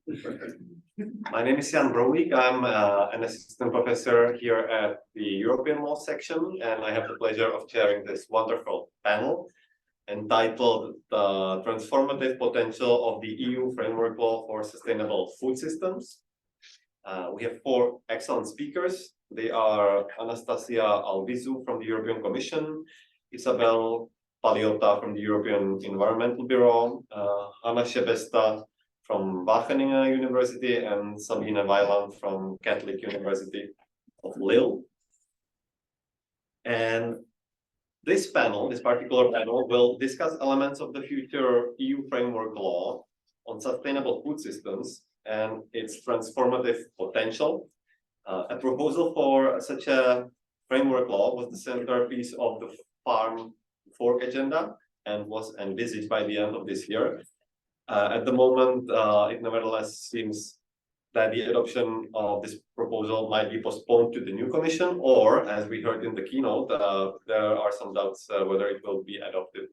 My name is Broulík. I'm an assistant professor here at the European Law section, and I have the pleasure of chairing this wonderful panel entitled The Transformative Potential of the EU Framework Law for Sustainable Food Systems. We have four excellent speakers. They are Anastasia Alvizou from the European Commission, Isabel Paliotta from the European Environmental Bureau, Hanna Schebesta from Wageningen University, and Sabine Weiland from Catholic University of Lille. And this particular panel, will discuss elements of the future EU framework law on sustainable food systems and its transformative potential. A proposal for such a framework law was the centerpiece of the Farm Fork agenda and was envisaged by the end of this year. At the moment, it nevertheless seems that the adoption of this proposal might be postponed to the new commission, or, as we heard in the keynote, there are some doubts whether it will be adopted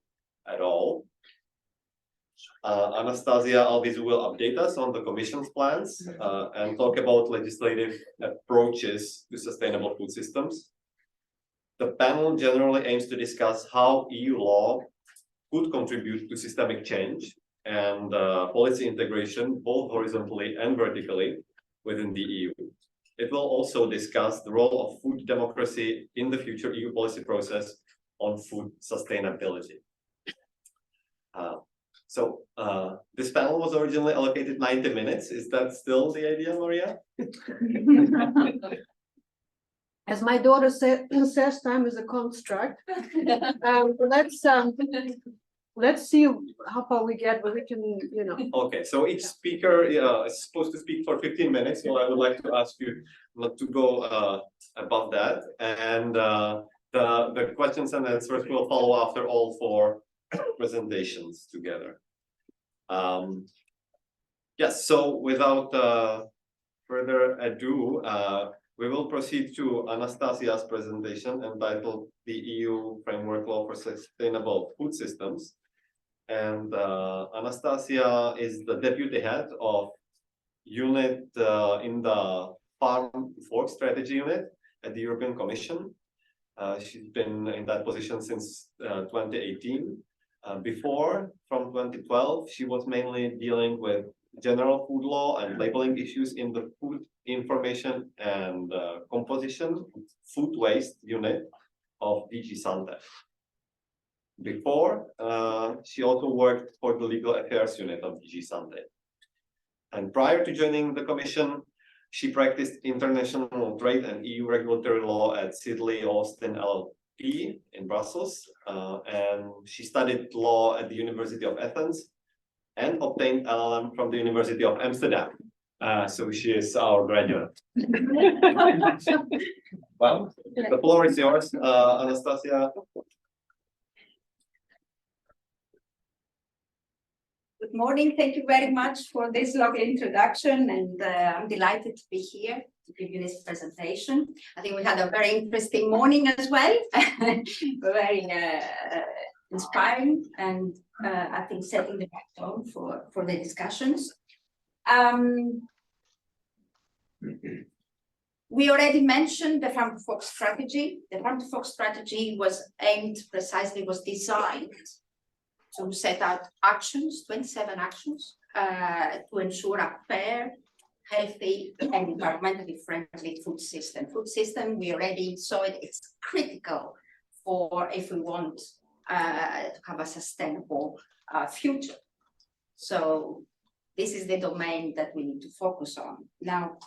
at all. Anastasia Alvizou will update us on the commission's plans and talk about legislative approaches to sustainable food systems. The panel generally aims to discuss how EU law could contribute to systemic change and policy integration, both horizontally and vertically, within the EU. It will also discuss the role of food democracy in the future EU policy process on food sustainability. This panel was originally allocated 90 minutes. Is that still the idea, Maria? As my daughter says, time is a construct. Let's see how far we get, but we can, Okay, so each speaker is supposed to speak for 15 minutes, so I would like to ask you not to go above that. And the questions and answers will follow after all four presentations together. Yes, so without further ado, we will proceed to Anastasia's presentation entitled The EU Framework Law for Sustainable Food Systems. And Anastasia is the deputy head of unit in the Farm Fork Strategy Unit at the European Commission. She's been in that position since 2018. Before, from 2012, she was mainly dealing with general food law and labeling issues in the food information and composition food waste unit of DG SANTE. Before, she also worked for the legal affairs unit of DG SANTE. And prior to joining the commission, she practiced international trade and EU regulatory law at Sidley Austin LLP in Brussels. And she studied law at the University of Athens and obtained LLM from the University of Amsterdam. So she is our graduate. Well, the floor is yours, Anastasia. Good morning. Thank you very much for this lovely introduction, and I'm delighted to be here to give you this presentation. I think we had a very interesting morning as well, very inspiring, and I think setting the tone for the discussions. We already mentioned the Farm to Fork strategy. The Farm to Fork strategy was designed to set out actions, 27 actions, to ensure a fair, healthy, and environmentally friendly food system. Food system, we already saw it, it's critical for if we want to have a sustainable future. So this is the domain that we need to focus on. Now,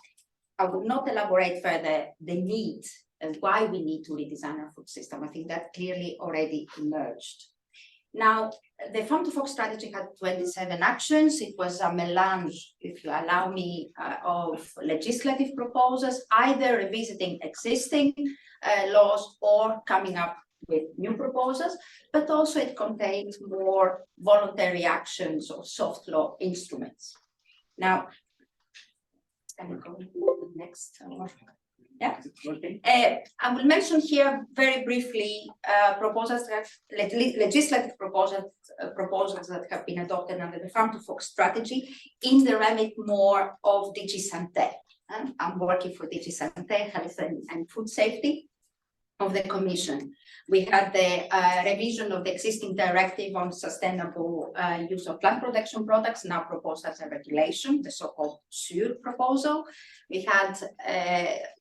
I will not elaborate further the need and why we need to redesign our food system. I think that clearly already emerged. Now, the Farm to Fork strategy had 27 actions. It was a melange, if you allow me, of legislative proposals, either revisiting existing laws or coming up with new proposals, but also it contains more voluntary actions or soft law instruments. Now, can we go to the next? Yeah. I will mention here very briefly proposals that legislative proposals that have been adopted under the Farm to Fork strategy in the remit more of DG SANTE. I'm working for DG SANTE, Health and Food Safety of the Commission. We had the revision of the existing directive on sustainable use of plant protection products, now proposed as a regulation, the so-called SUR proposal. We had,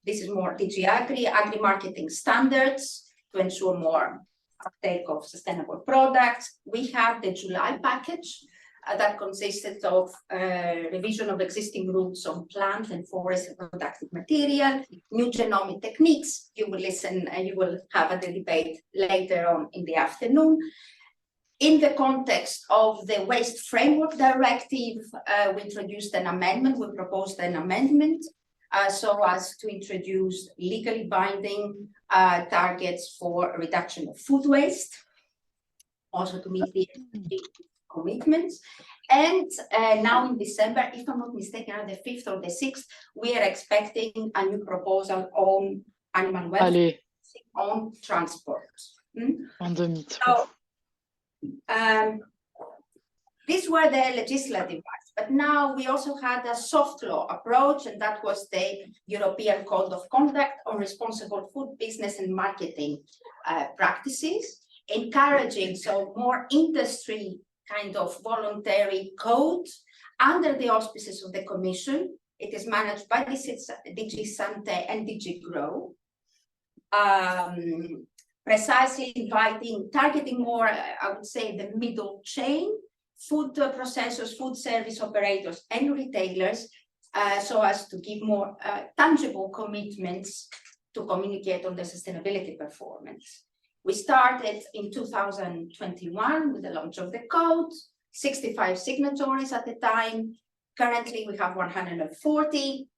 this is more DG agri-marketing standards to ensure more uptake of sustainable products. We had the July package that consisted of revision of existing rules on plant and forest reproductive material, new genomic techniques. You will listen and you will have a debate later on in the afternoon. In the context of the Waste Framework Directive, we introduced an amendment, we proposed an amendment so as to introduce legally binding targets for reduction of food waste, also to meet the commitments. And now in December, if I'm not mistaken, on the 5th or the 6th, we are expecting a new proposal on animal welfare, on transport. So, these were the legislative rights, but now we also had a soft law approach, and that was the European Code of Conduct on Responsible Food Business and Marketing Practices, encouraging so more industry kind of voluntary code under the auspices of the Commission. It is managed by DG SANTE and DG GROW, precisely targeting more, I would say, the middle chain, food processors, food service operators, and retailers, so as to give more tangible commitments to communicate on the sustainability performance. We started in 2021 with the launch of the code, 65 signatories at the time. Currently, we have 140.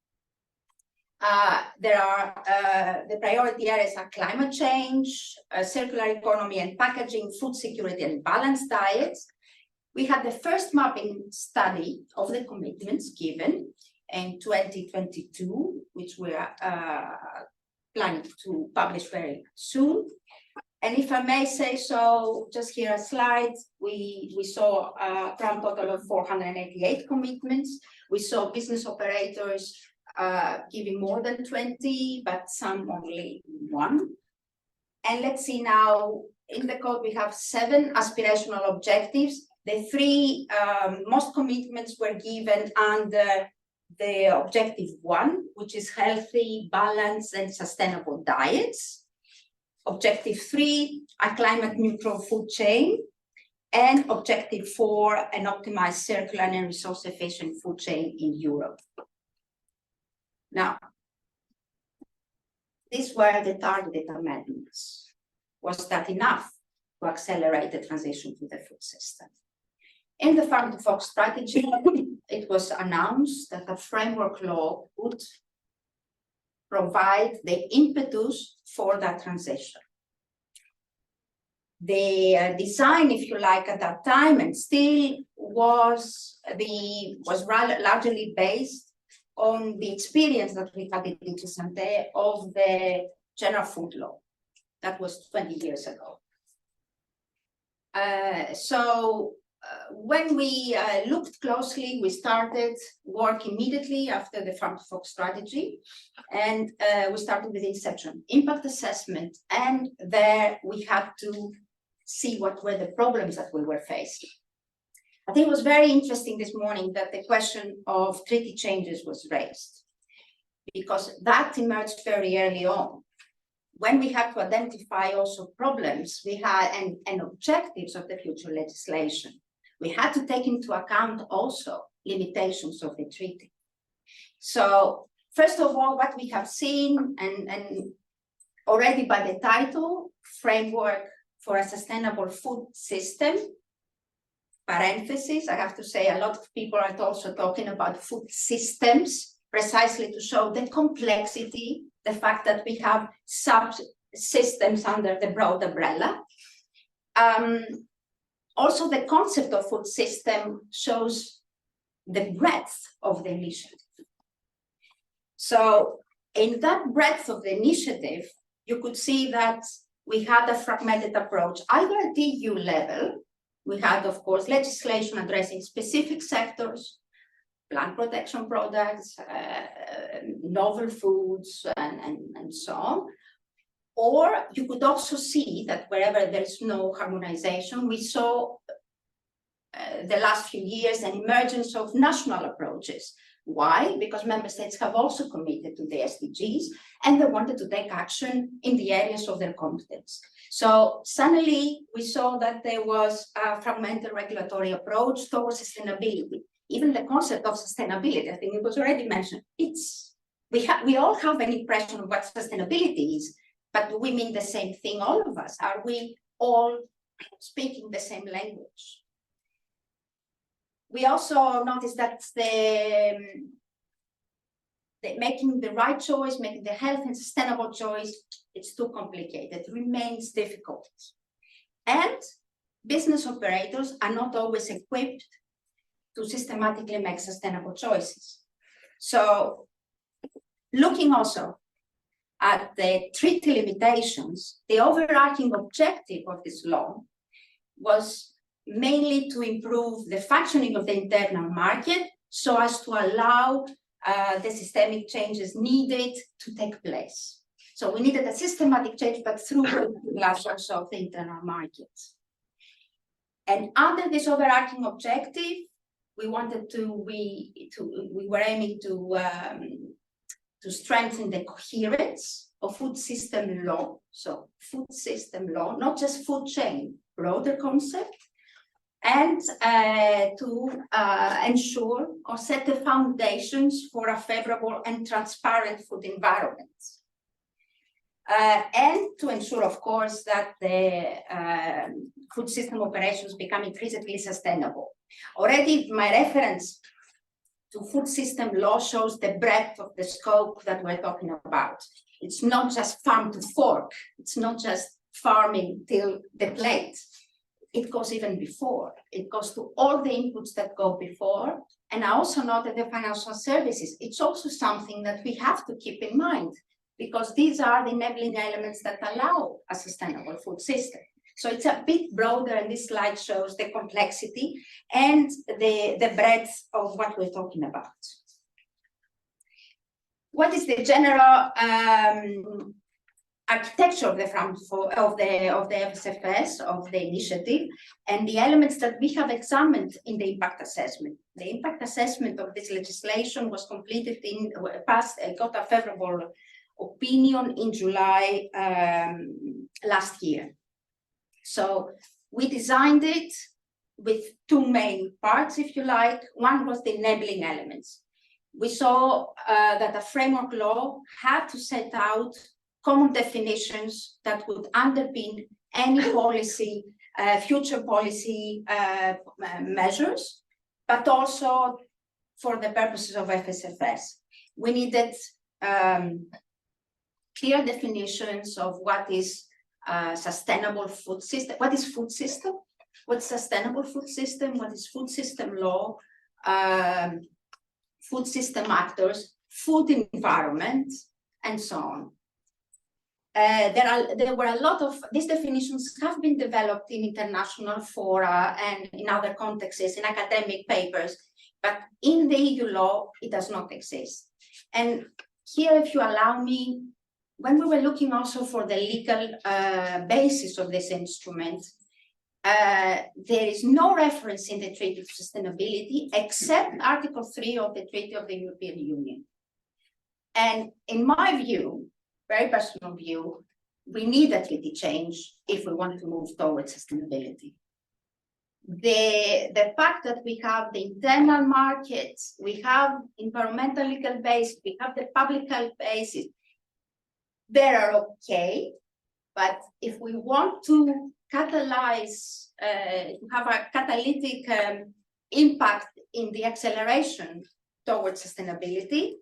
There are the priority areas are climate change, circular economy and packaging, food security and balanced diets. We had the first mapping study of the commitments given in 2022, which we are planning to publish very soon. And if I may say so, just here a slide, we saw a grand total of 488 commitments. We saw business operators giving more than 20, but some only 1. And let's see now, in the code we have 7 aspirational objectives. The 3 most commitments were given under the objective 1, which is healthy, balanced, and sustainable diets. Objective 3, a climate neutral food chain. And objective 4, an optimized circular and resource efficient food chain in Europe. Now, these were the targeted amendments. Was that enough to accelerate the transition to the food system? In the Farm to Fork strategy, it was announced that a framework law would provide the impetus for that transition. The design, if you like, at that time and still was largely based on the experience that we had in DG SANTE of the General Food Law. That was 20 years ago. When we looked closely, we started work immediately after the Farm to Fork strategy, and we started with inception, impact assessment, and there we had to see what were the problems that we were facing. I think it was very interesting this morning that the question of treaty changes was raised, because that emerged very early on. When we had to identify also problems we had and objectives of the future legislation, we had to take into account also limitations of the treaty. So first of all, what we have seen, and already by the title, Framework for a Sustainable Food System, parentheses, I have to say a lot of people are also talking about food systems, precisely to show the complexity, the fact that we have subsystems under the broad umbrella. Also, the concept of food system shows the breadth of the initiative. So In that breadth of the initiative, you could see that we had a fragmented approach, either at the EU level. We had, of course, legislation addressing specific sectors, plant protection products, novel foods, and so on. Or you could also see that wherever there's no harmonization, we saw the last few years an emergence of national approaches. Why? Because member states have also committed to the SDGs and they wanted to take action in the areas of their competence. So suddenly we saw that there was a fragmented regulatory approach towards sustainability. Even the concept of sustainability, I think it was already mentioned, we all have an impression of what sustainability is, but do we mean the same thing, all of us? Are we all speaking the same language? We also noticed that making the right choice, making the health and sustainable choice, it's too complicated, it remains difficult. And business operators are not always equipped to systematically make sustainable choices. So looking also at the treaty limitations, the overarching objective of this law was mainly to improve the functioning of the internal market so as to allow the systemic changes needed to take place. So we needed a systematic change, but through the glass also of the internal market. And under this overarching objective, we were aiming to strengthen the coherence of food system law. So food system law, not just food chain, broader concept, and to ensure or set the foundations for a favorable and transparent food environment. And to ensure, of course, that the food system operations become increasingly sustainable. Already my reference to food system law shows the breadth of the scope that we're talking about. It's not just farm to fork, it's not just farming till the plate. It goes even before. It goes to all the inputs that go before. And I also noted the financial services. It's also something that we have to keep in mind because these are the enabling elements that allow a sustainable food system. So it's a bit broader, and this slide shows the complexity and the breadth of what we're talking about. What is the general architecture of the FSFS, of the initiative, and the elements that we have examined in the impact assessment? The impact assessment of this legislation was completed got a favorable opinion in July last year. So we designed it with two main parts, if you like. One was the enabling elements. We saw that a framework law had to set out common definitions that would underpin any policy, future policy measures, but also for the purposes of FSFS. We needed clear definitions of what is sustainable food system, what is food system, what's sustainable food system, what is food system law, food system actors, food environment, and so on. There were a lot of these definitions have been developed in international fora and in other contexts, in academic papers, but in the EU law, it does not exist. And here, if you allow me, when we were looking also for the legal basis of this instrument, there is no reference in the Treaty of Sustainability except Article 3 of the Treaty of the European Union. And in my view, very personal view, we need a treaty change if we want to move towards sustainability. The fact that we have the internal markets, we have environmental legal base, we have the public health basis, they are okay, but if we want to catalyze, to have a catalytic impact in the acceleration towards sustainability,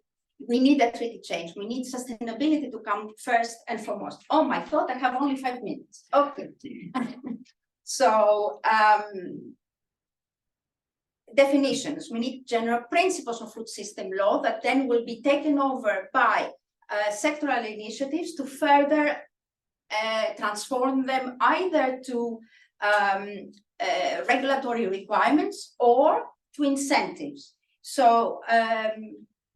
we need a treaty change. We need sustainability to come first and foremost. Oh my God, I have only 5 minutes. Okay. So definitions. We need general principles of food system law that then will be taken over by sectoral initiatives to further transform them either to regulatory requirements or to incentives. So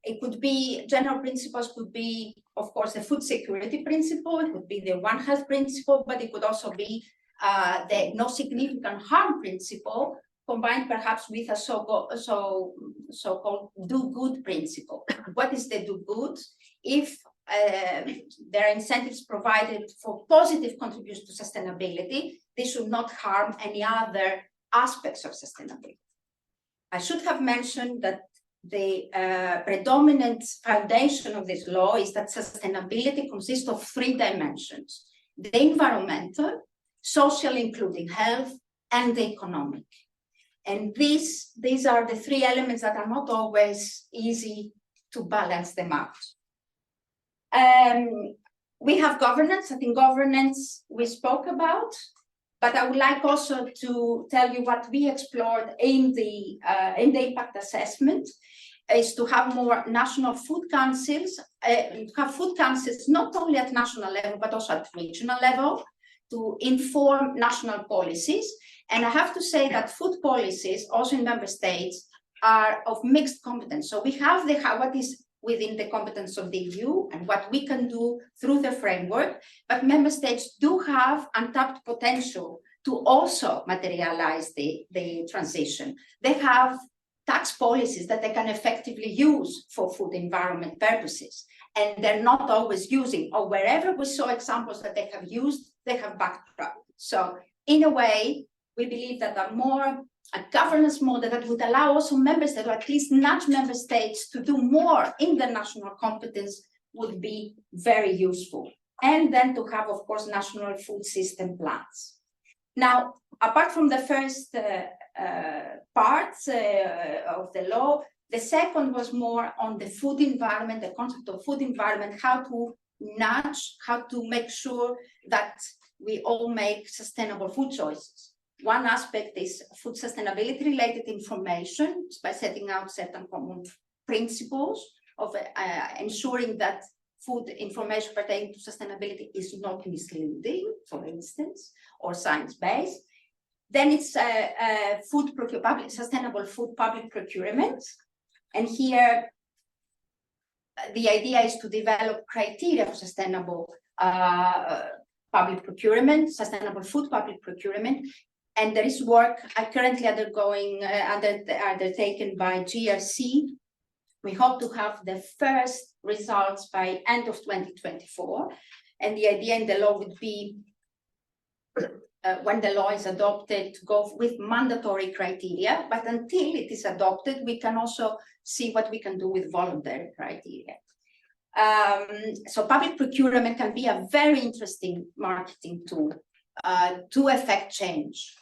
it could be, general principles could be, of course, the food security principle, it could be the One Health principle, but it could also be the no significant harm principle, combined perhaps with a so-called do good principle. What is the do good? If there are incentives provided for positive contribution to sustainability, they should not harm any other aspects of sustainability. I should have mentioned that the predominant foundation of this law is that sustainability consists of 3 dimensions: the environmental, social, including health, and the economic. And these are the 3 elements that are not always easy to balance them out. We have governance. I think governance we spoke about, but I would like also to tell you what we explored in the impact assessment is to have more national food councils, not only at national level, but also at regional level, to inform national policies. And I have to say that food policies, also in member states, are of mixed competence. So we have what is within the competence of the EU and what we can do through the framework, but member states do have untapped potential to also materialize the transition. They have tax policies that they can effectively use for food environment purposes, and they're not always using, or wherever we saw examples that they have used, they have backtracked. So in a way, we believe that a governance model that would allow also member states, or at least nudge member states to do more in their national competence, would be very useful. And then to have, of course, national food system plans. Now, apart from the first parts of the law, the second was more on the food environment, the concept of food environment, how to nudge, how to make sure that we all make sustainable food choices. One aspect is food sustainability related information by setting out certain common principles of ensuring that food information pertaining to sustainability is not misleading, for instance, or science-based. Then it's sustainable food public procurement. And here, the idea is to develop criteria for sustainable public procurement, sustainable food public procurement. And there is work currently undertaken by GRC. We hope to have the first results by end of 2024. And the idea in the law would be, when the law is adopted, to go with mandatory criteria. But until it is adopted, we can also see what we can do with voluntary criteria. So public procurement can be a very interesting marketing tool to effect change.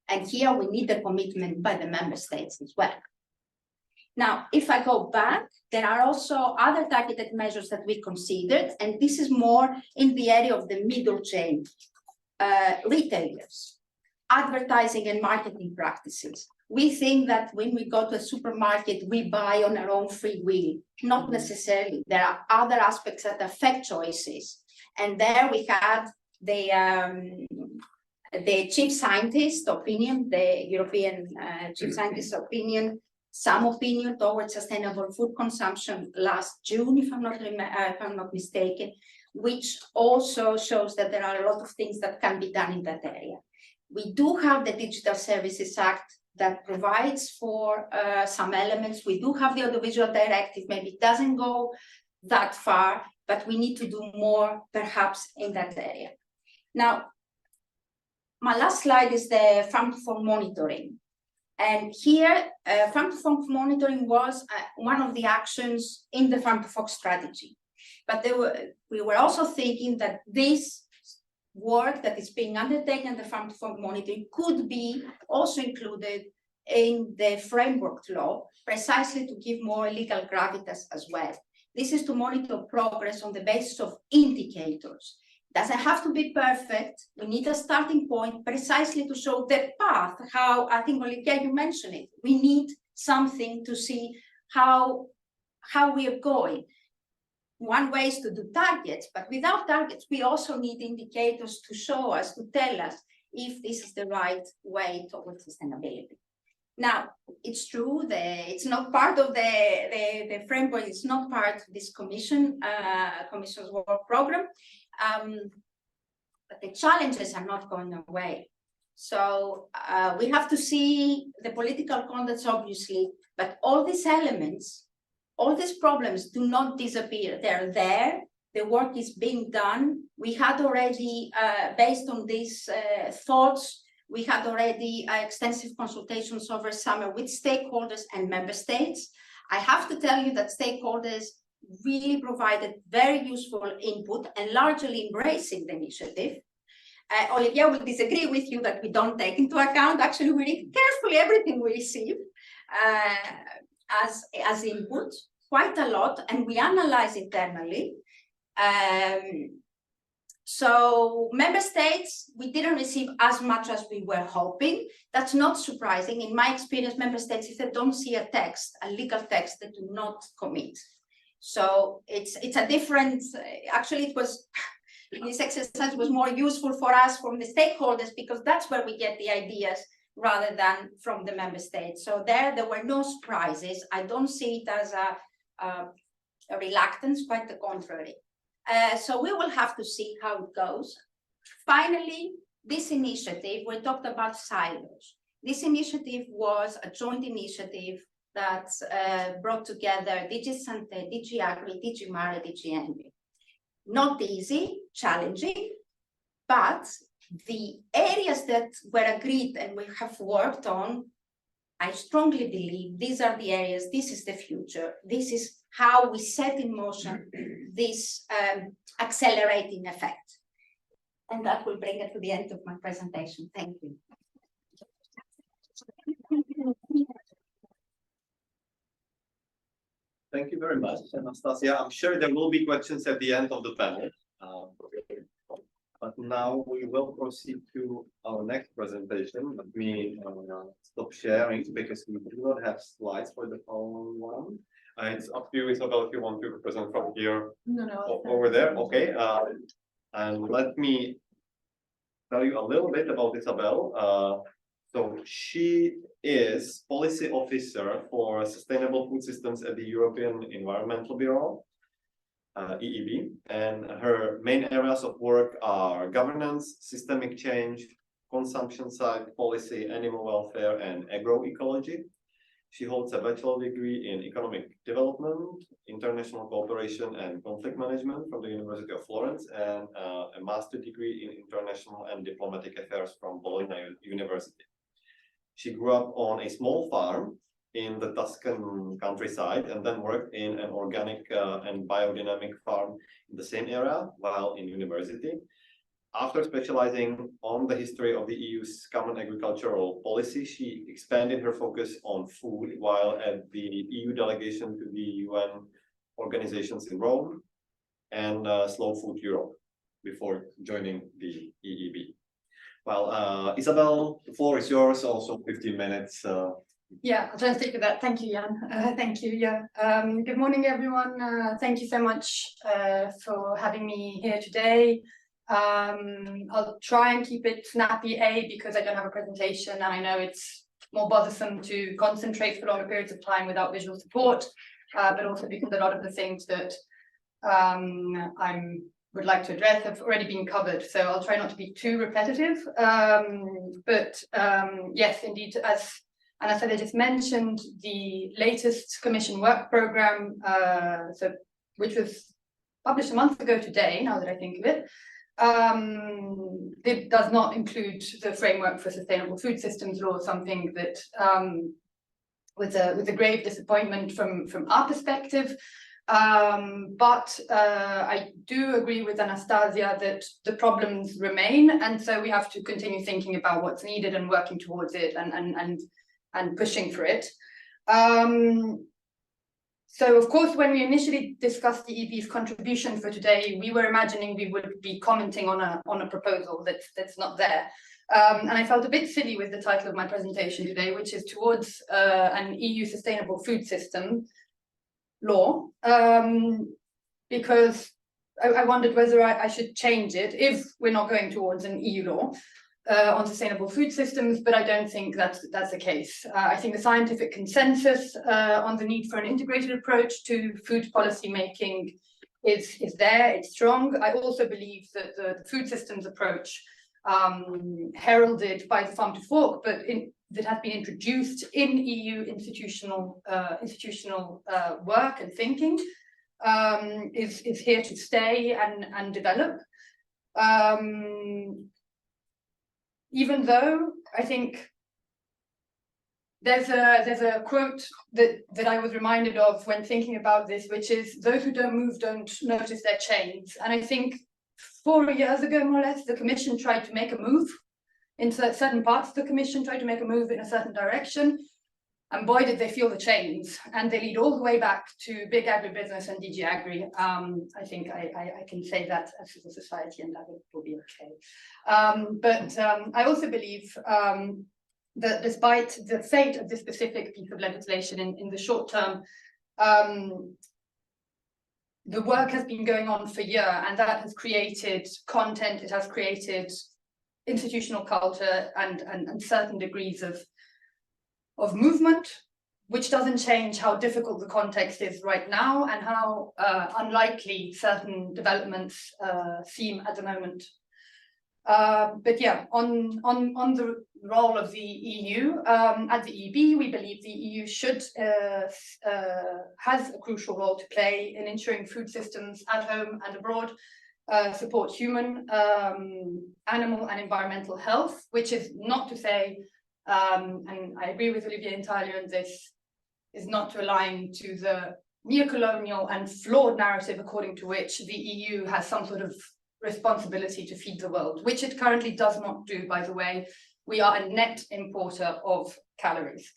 And here we need the commitment by the member states as well. Now, if I go back, there are also other targeted measures that we considered, and this is more in the area of the middle chain. Retailers, advertising and marketing practices. We think that when we go to a supermarket, we buy on our own free will. Not necessarily. There are other aspects that affect choices. And there we had the chief scientist opinion, the European chief scientist opinion, some opinion towards sustainable food consumption last June, if I'm not mistaken, which also shows that there are a lot of things that can be done in that area. We do have the Digital Services Act that provides for some elements. We do have the Audiovisual Directive, maybe it doesn't go that far, but we need to do more perhaps in that area. Now, my last slide is the farm-to-fork monitoring. And here, farm-to-fork monitoring was one of the actions in the farm-to-fork strategy. But we were also thinking that this work that is being undertaken in the farm-to-fork monitoring could be also included in the framework law, precisely to give more legal gravitas as well. This is to monitor progress on the basis of indicators. Doesn't have to be perfect. We need a starting point precisely to show the path, how, I think, Olivia, you mentioned it. We need something to see how we are going. one way is to do targets, but without targets, we also need indicators to show us, to tell us if this is the right way towards sustainability. Now, it's true that it's not part of the framework, it's not part of this commission's work program, but the challenges are not going away. So we have to see the political context, obviously, but all these elements, all these problems do not disappear. They're there. The work is being done. We had already, based on these thoughts, we had already extensive consultations over summer with stakeholders and member states. I have to tell you that stakeholders really provided very useful input and largely embracing the initiative. Olivia will disagree with you that we don't take into account. Actually, we read carefully everything we receive as input, quite a lot, and we analyze internally. So member states, we didn't receive as much as we were hoping. That's not surprising. In my experience, member states, if they don't see a text, a legal text, they do not commit. So it's a different, actually it was, this exercise was more useful for us from the stakeholders because that's where we get the ideas rather than from the member states. So there were no surprises. I don't see it as a reluctance, quite the contrary. So we will have to see how it goes. Finally, this initiative, we talked about silos. This initiative was a joint initiative that brought together DG SANTE, DG Agri, DG Mare, DG Envy. Not easy, challenging, but the areas that were agreed and we have worked on, I strongly believe these are the areas, this is the future, this is how we set in motion this accelerating effect. And that will bring it to the end of my presentation. Thank you. Thank you very much, Anastasia. I'm sure there will be questions at the end of the panel. But now we will proceed to our next presentation. Let me stop sharing because we do not have slides for the following one. It's up to you, Isabel, if you want to present from here. No, over there. Okay. And let me tell you a little bit about Isabel. So she is policy officer for sustainable food systems at the European Environmental Bureau, EEB, and her main areas of work are governance, systemic change, consumption side policy, animal welfare, and agroecology. She holds a bachelor degree in economic development, international cooperation, and conflict management from the University of Florence, and a master degree in international and diplomatic affairs from Bologna University. She grew up on a small farm in the Tuscan countryside and then worked in an organic and biodynamic farm in the same area while in university. After specializing on the history of the EU's common agricultural policy, she expanded her focus on food while at the EU delegation to the UN organizations in Rome and Slow Food Europe before joining the EEB. Well, Isabel, the floor is yours, also 15 minutes. Yeah, I'll try and stick with that. Thank you, Jan. Thank you. Yeah. Good morning, everyone. Thank you so much for having me here today. I'll try and keep it snappy, because I don't have a presentation and I know it's more bothersome to concentrate for longer periods of time without visual support, but also because a lot of the things that I would like to address have already been covered. So I'll try not to be too repetitive. But yes, indeed, as Anastasia just mentioned, the latest Commission work program, which was published a month ago today, now that I think of it, it does not include the framework for sustainable food systems law, something that was a grave disappointment from our perspective. But I do agree with Anastasia that the problems remain, and so we have to continue thinking about what's needed and working towards it and pushing for it. So of course, when we initially discussed the EB's contribution for today, we were imagining we would be commenting on a proposal that's not there. And I felt a bit silly with the title of my presentation today, which is towards an EU sustainable food system law, because I wondered whether I should change it if we're not going towards an EU law on sustainable food systems, but I don't think that's the case. I think the scientific consensus on the need for an integrated approach to food policy making is there, it's strong. I also believe that the food systems approach heralded by the Farm to Fork, but that has been introduced in EU institutional work and thinking, is here to stay and develop. Even though I think there's a quote that I was reminded of when thinking about this, which is, those who don't move don't notice their chains. And I think 4 years ago, more or less, the Commission tried to make a move. In certain parts of the Commission tried to make a move in a certain direction. And boy, did they feel the chains. And they lead all the way back to big agribusiness and DG Agri. I think I can say that as a society, and that will be okay. But I also believe that despite the fate of this specific piece of legislation in the short term, the work has been going on for a year, and that has created content, it has created institutional culture and certain degrees of movement, which doesn't change how difficult the context is right now and how unlikely certain developments seem at the moment. But yeah, on the role of the EU, at the EB, we believe the EU has a crucial role to play in ensuring food systems at home and abroad support human, animal and environmental health, which is not to say, and I agree with Olivier entirely on this, is not to align to the neocolonial and flawed narrative according to which the EU has some sort of responsibility to feed the world, which it currently does not do, by the way. We are a net importer of calories.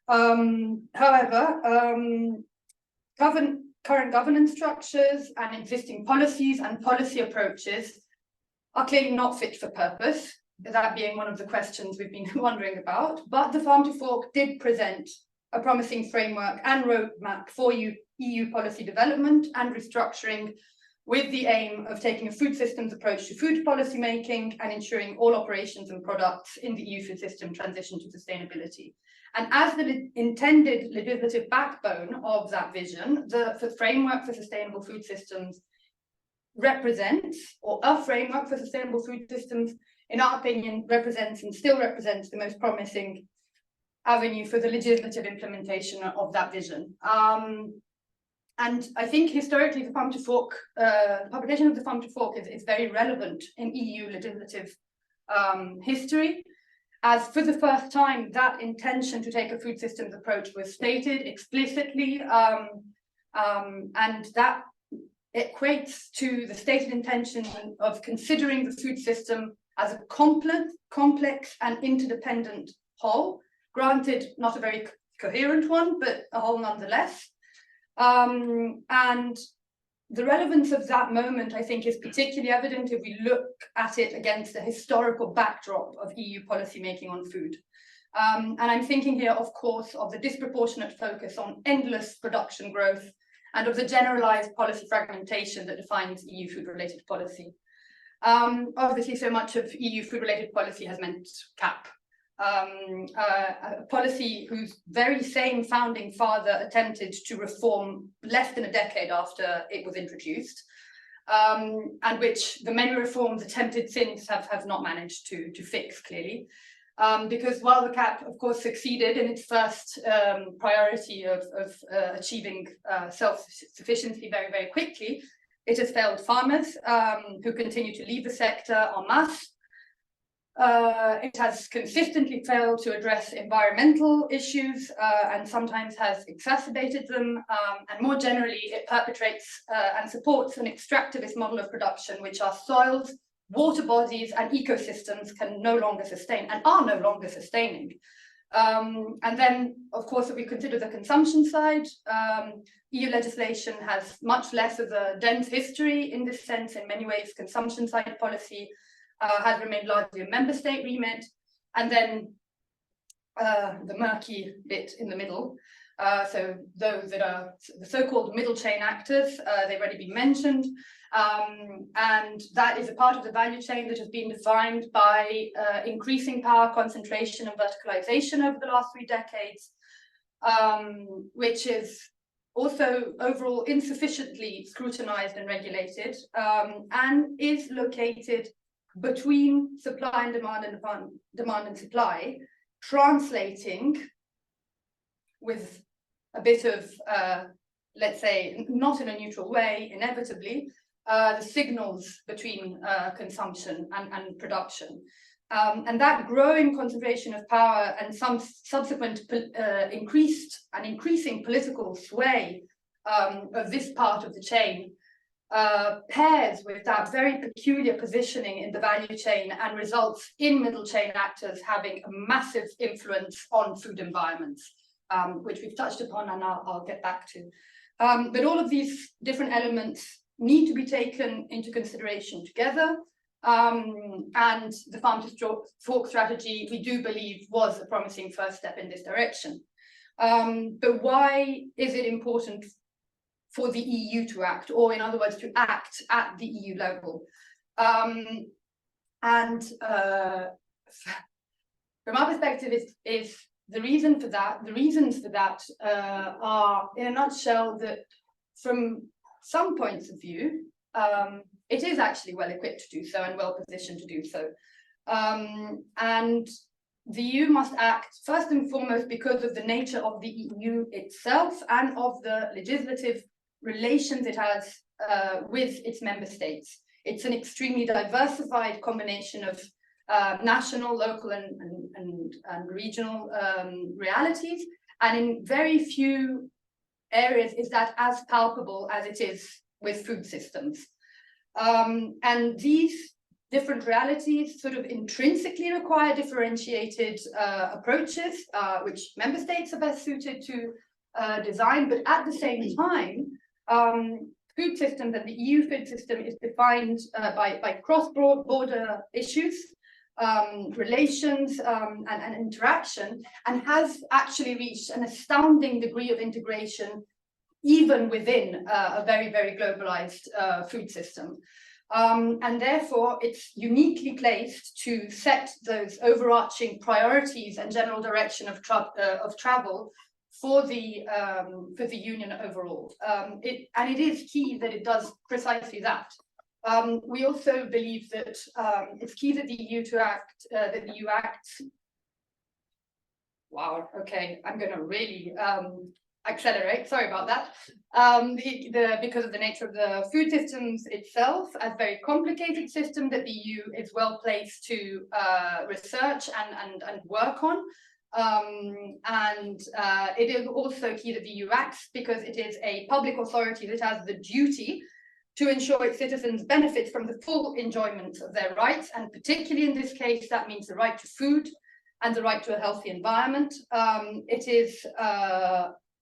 However, current governance structures and existing policies and policy approaches are clearly not fit for purpose, that being one of the questions we've been wondering about. But the Farm to Fork did present a promising framework and roadmap for EU policy development and restructuring, with the aim of taking a food systems approach to food policy making and ensuring all operations and products in the EU food system transition to sustainability. And as the intended legislative backbone of that vision, the framework for sustainable food systems represents, or a framework for sustainable food systems, in our opinion, represents and still represents the most promising avenue for the legislative implementation of that vision. And I think historically the Farm to Fork, the publication of the Farm to Fork is very relevant in EU legislative history, as for the first time that intention to take a food systems approach was stated explicitly, and that equates to the stated intention of considering the food system as a complex and interdependent whole, granted not a very coherent one, but a whole nonetheless. And the relevance of that moment, I think, is particularly evident if we look at it against the historical backdrop of EU policymaking on food. And I'm thinking here, of course, of the disproportionate focus on endless production growth and of the generalized policy fragmentation that defines EU food-related policy. Obviously, so much of EU food-related policy has meant CAP, a policy whose very same founding father attempted to reform less than a decade after it was introduced, and which the many reforms attempted since have not managed to fix, clearly. Because while the CAP, of course, succeeded in its first priority of achieving self-sufficiency very, very quickly, it has failed farmers who continue to leave the sector en masse. It has consistently failed to address environmental issues and sometimes has exacerbated them. And more generally, it perpetrates and supports an extractivist model of production, which our soils, water bodies and ecosystems can no longer sustain and are no longer sustaining. And then, of course, if we consider the consumption side, EU legislation has much less of a dense history in this sense. In many ways, consumption side policy has remained largely a member state remit. And then the murky bit in the middle, So those that are the so-called middle chain actors, they've already been mentioned. And that is a part of the value chain that has been defined by increasing power concentration and verticalization over the last 3 decades, which is also overall insufficiently scrutinized and regulated, and is located between supply and demand and supply, translating with a bit of, let's say, not in a neutral way, inevitably, the signals between consumption and production. And that growing concentration of power and some subsequent increasing political sway of this part of the chain pairs with that very peculiar positioning in the value chain and results in middle chain actors having a massive influence on food environments, which we've touched upon and I'll get back to. But all of these different elements need to be taken into consideration together. And the farm to fork strategy, we do believe, was a promising first step in this direction. But why is it important for the EU to act, or in other words, to act at the EU level? From our perspective, is the reasons for that are, in a nutshell, that from some points of view, it is actually well equipped to do so and well positioned to do so. And the EU must act first and foremost because of the nature of the EU itself and of the legislative relations it has with its member states. It's an extremely diversified combination of national, local, and regional realities, and in very few areas is that as palpable as it is with food systems. And these different realities sort of intrinsically require differentiated approaches, which member states are best suited to design, but at the same time, food systems and the EU food system is defined by cross-border issues, relations, and interaction, and has actually reached an astounding degree of integration even within a very, very globalized food system. And therefore, it's uniquely placed to set those overarching priorities and general direction of travel for the Union overall. And it is key that it does precisely that. We also believe that it's key that the EU acts. Wow, okay, I'm going to really accelerate, sorry about that. Because of the nature of the food systems itself, as a very complicated system that the EU is well placed to research and work on. It is also key that the EU acts because it is a public authority that has the duty to ensure its citizens benefit from the full enjoyment of their rights, and particularly in this case, that means the right to food and the right to a healthy environment. It is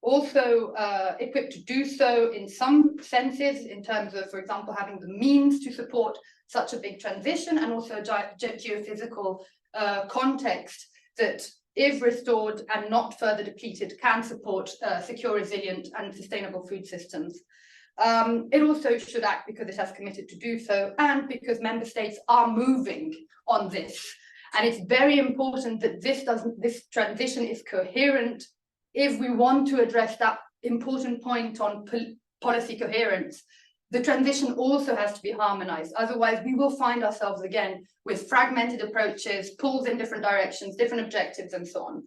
also equipped to do so in some senses, in terms of, for example, having the means to support such a big transition, and also geophysical context that, if restored and not further depleted, can support secure, resilient, and sustainable food systems. It also should act because it has committed to do so, and because member states are moving on this. And it's very important that this transition is coherent if we want to address that important point on policy coherence. The transition also has to be harmonized. Otherwise, we will find ourselves again with fragmented approaches, pulls in different directions, different objectives, and so on.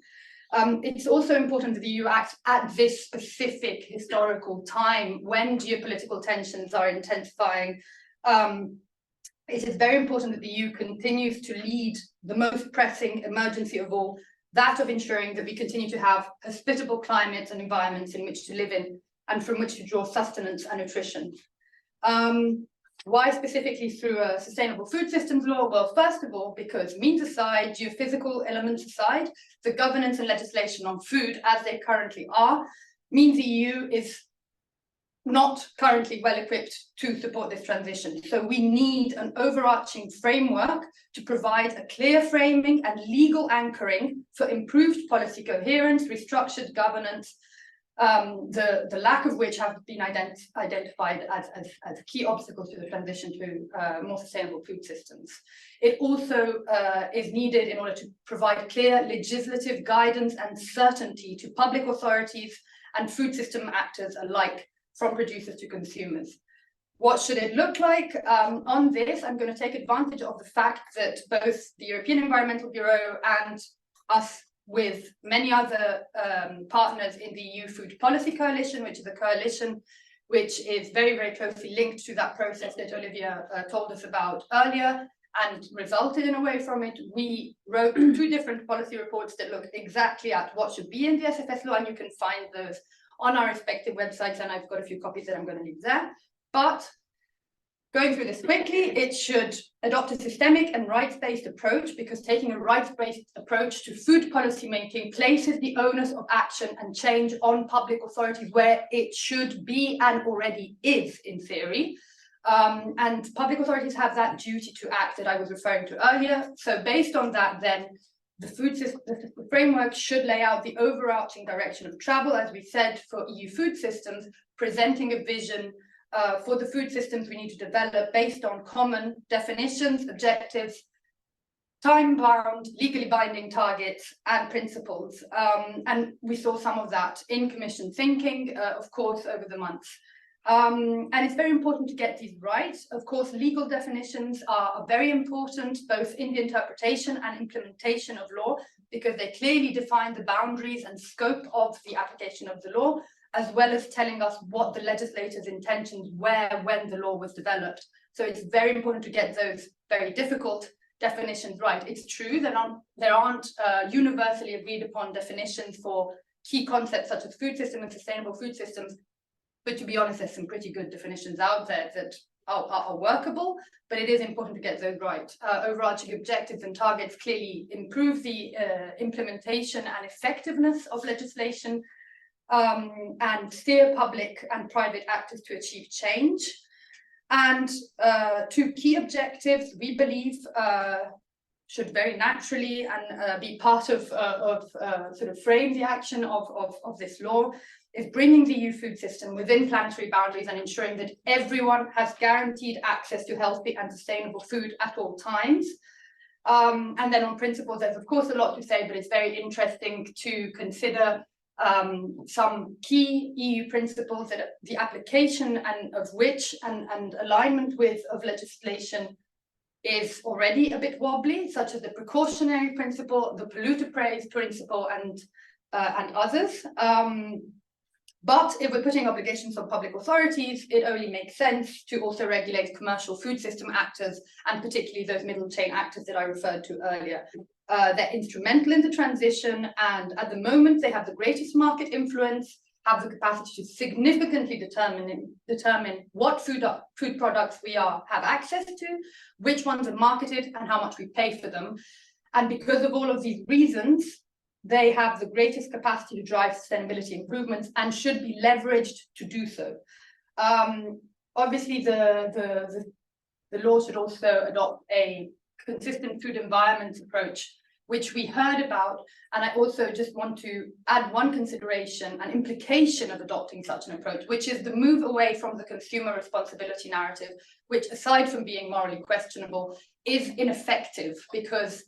It's also important that the EU acts at this specific historical time when geopolitical tensions are intensifying. It is very important that the EU continues to lead the most pressing emergency of all, that of ensuring that we continue to have hospitable climates and environments in which to live in and from which to draw sustenance and nutrition. Why specifically through a sustainable food systems law? Well, first of all, because means aside, geophysical elements aside, the governance and legislation on food as they currently are, means the EU is not currently well equipped to support this transition. So we need an overarching framework to provide a clear framing and legal anchoring for improved policy coherence, restructured governance, the lack of which have been identified as key obstacles to the transition to more sustainable food systems. It also is needed in order to provide clear legislative guidance and certainty to public authorities and food system actors alike, from producers to consumers. What should it look like? On this, I'm going to take advantage of the fact that both the European Environmental Bureau and us, with many other partners in the EU Food Policy Coalition, which is a coalition which is very, very closely linked to that process that Olivia told us about earlier and resulted in a way from it. We wrote 2 different policy reports that look exactly at what should be in the SFS law, and you can find those on our respective websites, and I've got a few copies that I'm going to leave there. But going through this quickly, it should adopt a systemic and rights-based approach, because taking a rights-based approach to food policy making places the onus of action and change on public authorities where it should be and already is in theory. And public authorities have that duty to act that I was referring to earlier. So based on that, then the food system, the framework should lay out the overarching direction of travel, as we said, for EU food systems, presenting a vision for the food systems we need to develop based on common definitions, objectives, time-bound, legally binding targets and principles. And we saw some of that in Commission thinking, of course, over the months. And it's very important to get these right. Of course, legal definitions are very important, both in the interpretation and implementation of law, because they clearly define the boundaries and scope of the application of the law, as well as telling us what the legislator's intentions were when the law was developed. So it's very important to get those very difficult definitions right. It's true that there aren't universally agreed upon definitions for key concepts such as food system and sustainable food systems, but to be honest, there's some pretty good definitions out there that are workable, but it is important to get those right. Overarching objectives and targets clearly improve the implementation and effectiveness of legislation, and steer public and private actors to achieve change. And 2 key objectives, we believe, should very naturally and be part of sort of frame the action of this law, is bringing the EU food system within planetary boundaries and ensuring that everyone has guaranteed access to healthy and sustainable food at all times. And then on principles, there's of course a lot to say, but it's very interesting to consider some key EU principles that the application and of which and alignment with of legislation is already a bit wobbly, such as the precautionary principle, the polluter pays principle, and others. But if we're putting obligations on public authorities, it only makes sense to also regulate commercial food system actors, and particularly those middle chain actors that I referred to earlier. They're instrumental in the transition, and at the moment they have the greatest market influence, have the capacity to significantly determine what food products we have access to, which ones are marketed, and how much we pay for them. And because of all of these reasons, they have the greatest capacity to drive sustainability improvements and should be leveraged to do so. Obviously, the law should also adopt a consistent food environment approach, which we heard about. And I also just want to add one consideration, an implication of adopting such an approach, which is the move away from the consumer responsibility narrative, which, aside from being morally questionable, is ineffective, because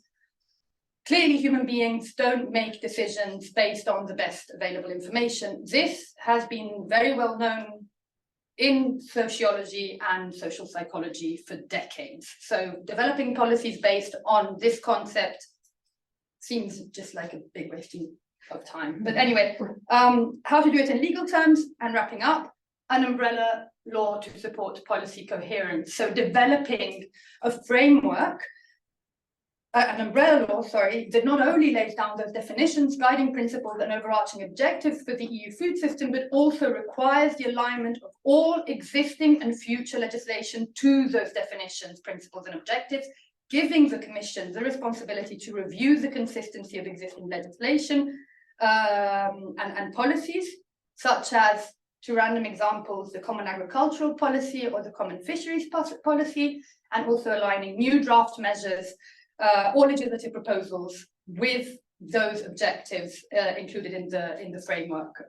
clearly human beings don't make decisions based on the best available information. This has been very well known in sociology and social psychology for decades. So developing policies based on this concept seems just like a big wasting of time. But anyway, how to do it in legal terms, and wrapping up, an umbrella law to support policy coherence. So developing a framework, an umbrella law, sorry, that not only lays down those definitions, guiding principles and overarching objectives for the EU food system, but also requires the alignment of all existing and future legislation to those definitions, principles and objectives, giving the Commission the responsibility to review the consistency of existing legislation and policies, such as, to random examples, the Common Agricultural Policy or the Common Fisheries Policy, and also aligning new draft measures or legislative proposals with those objectives included in the framework.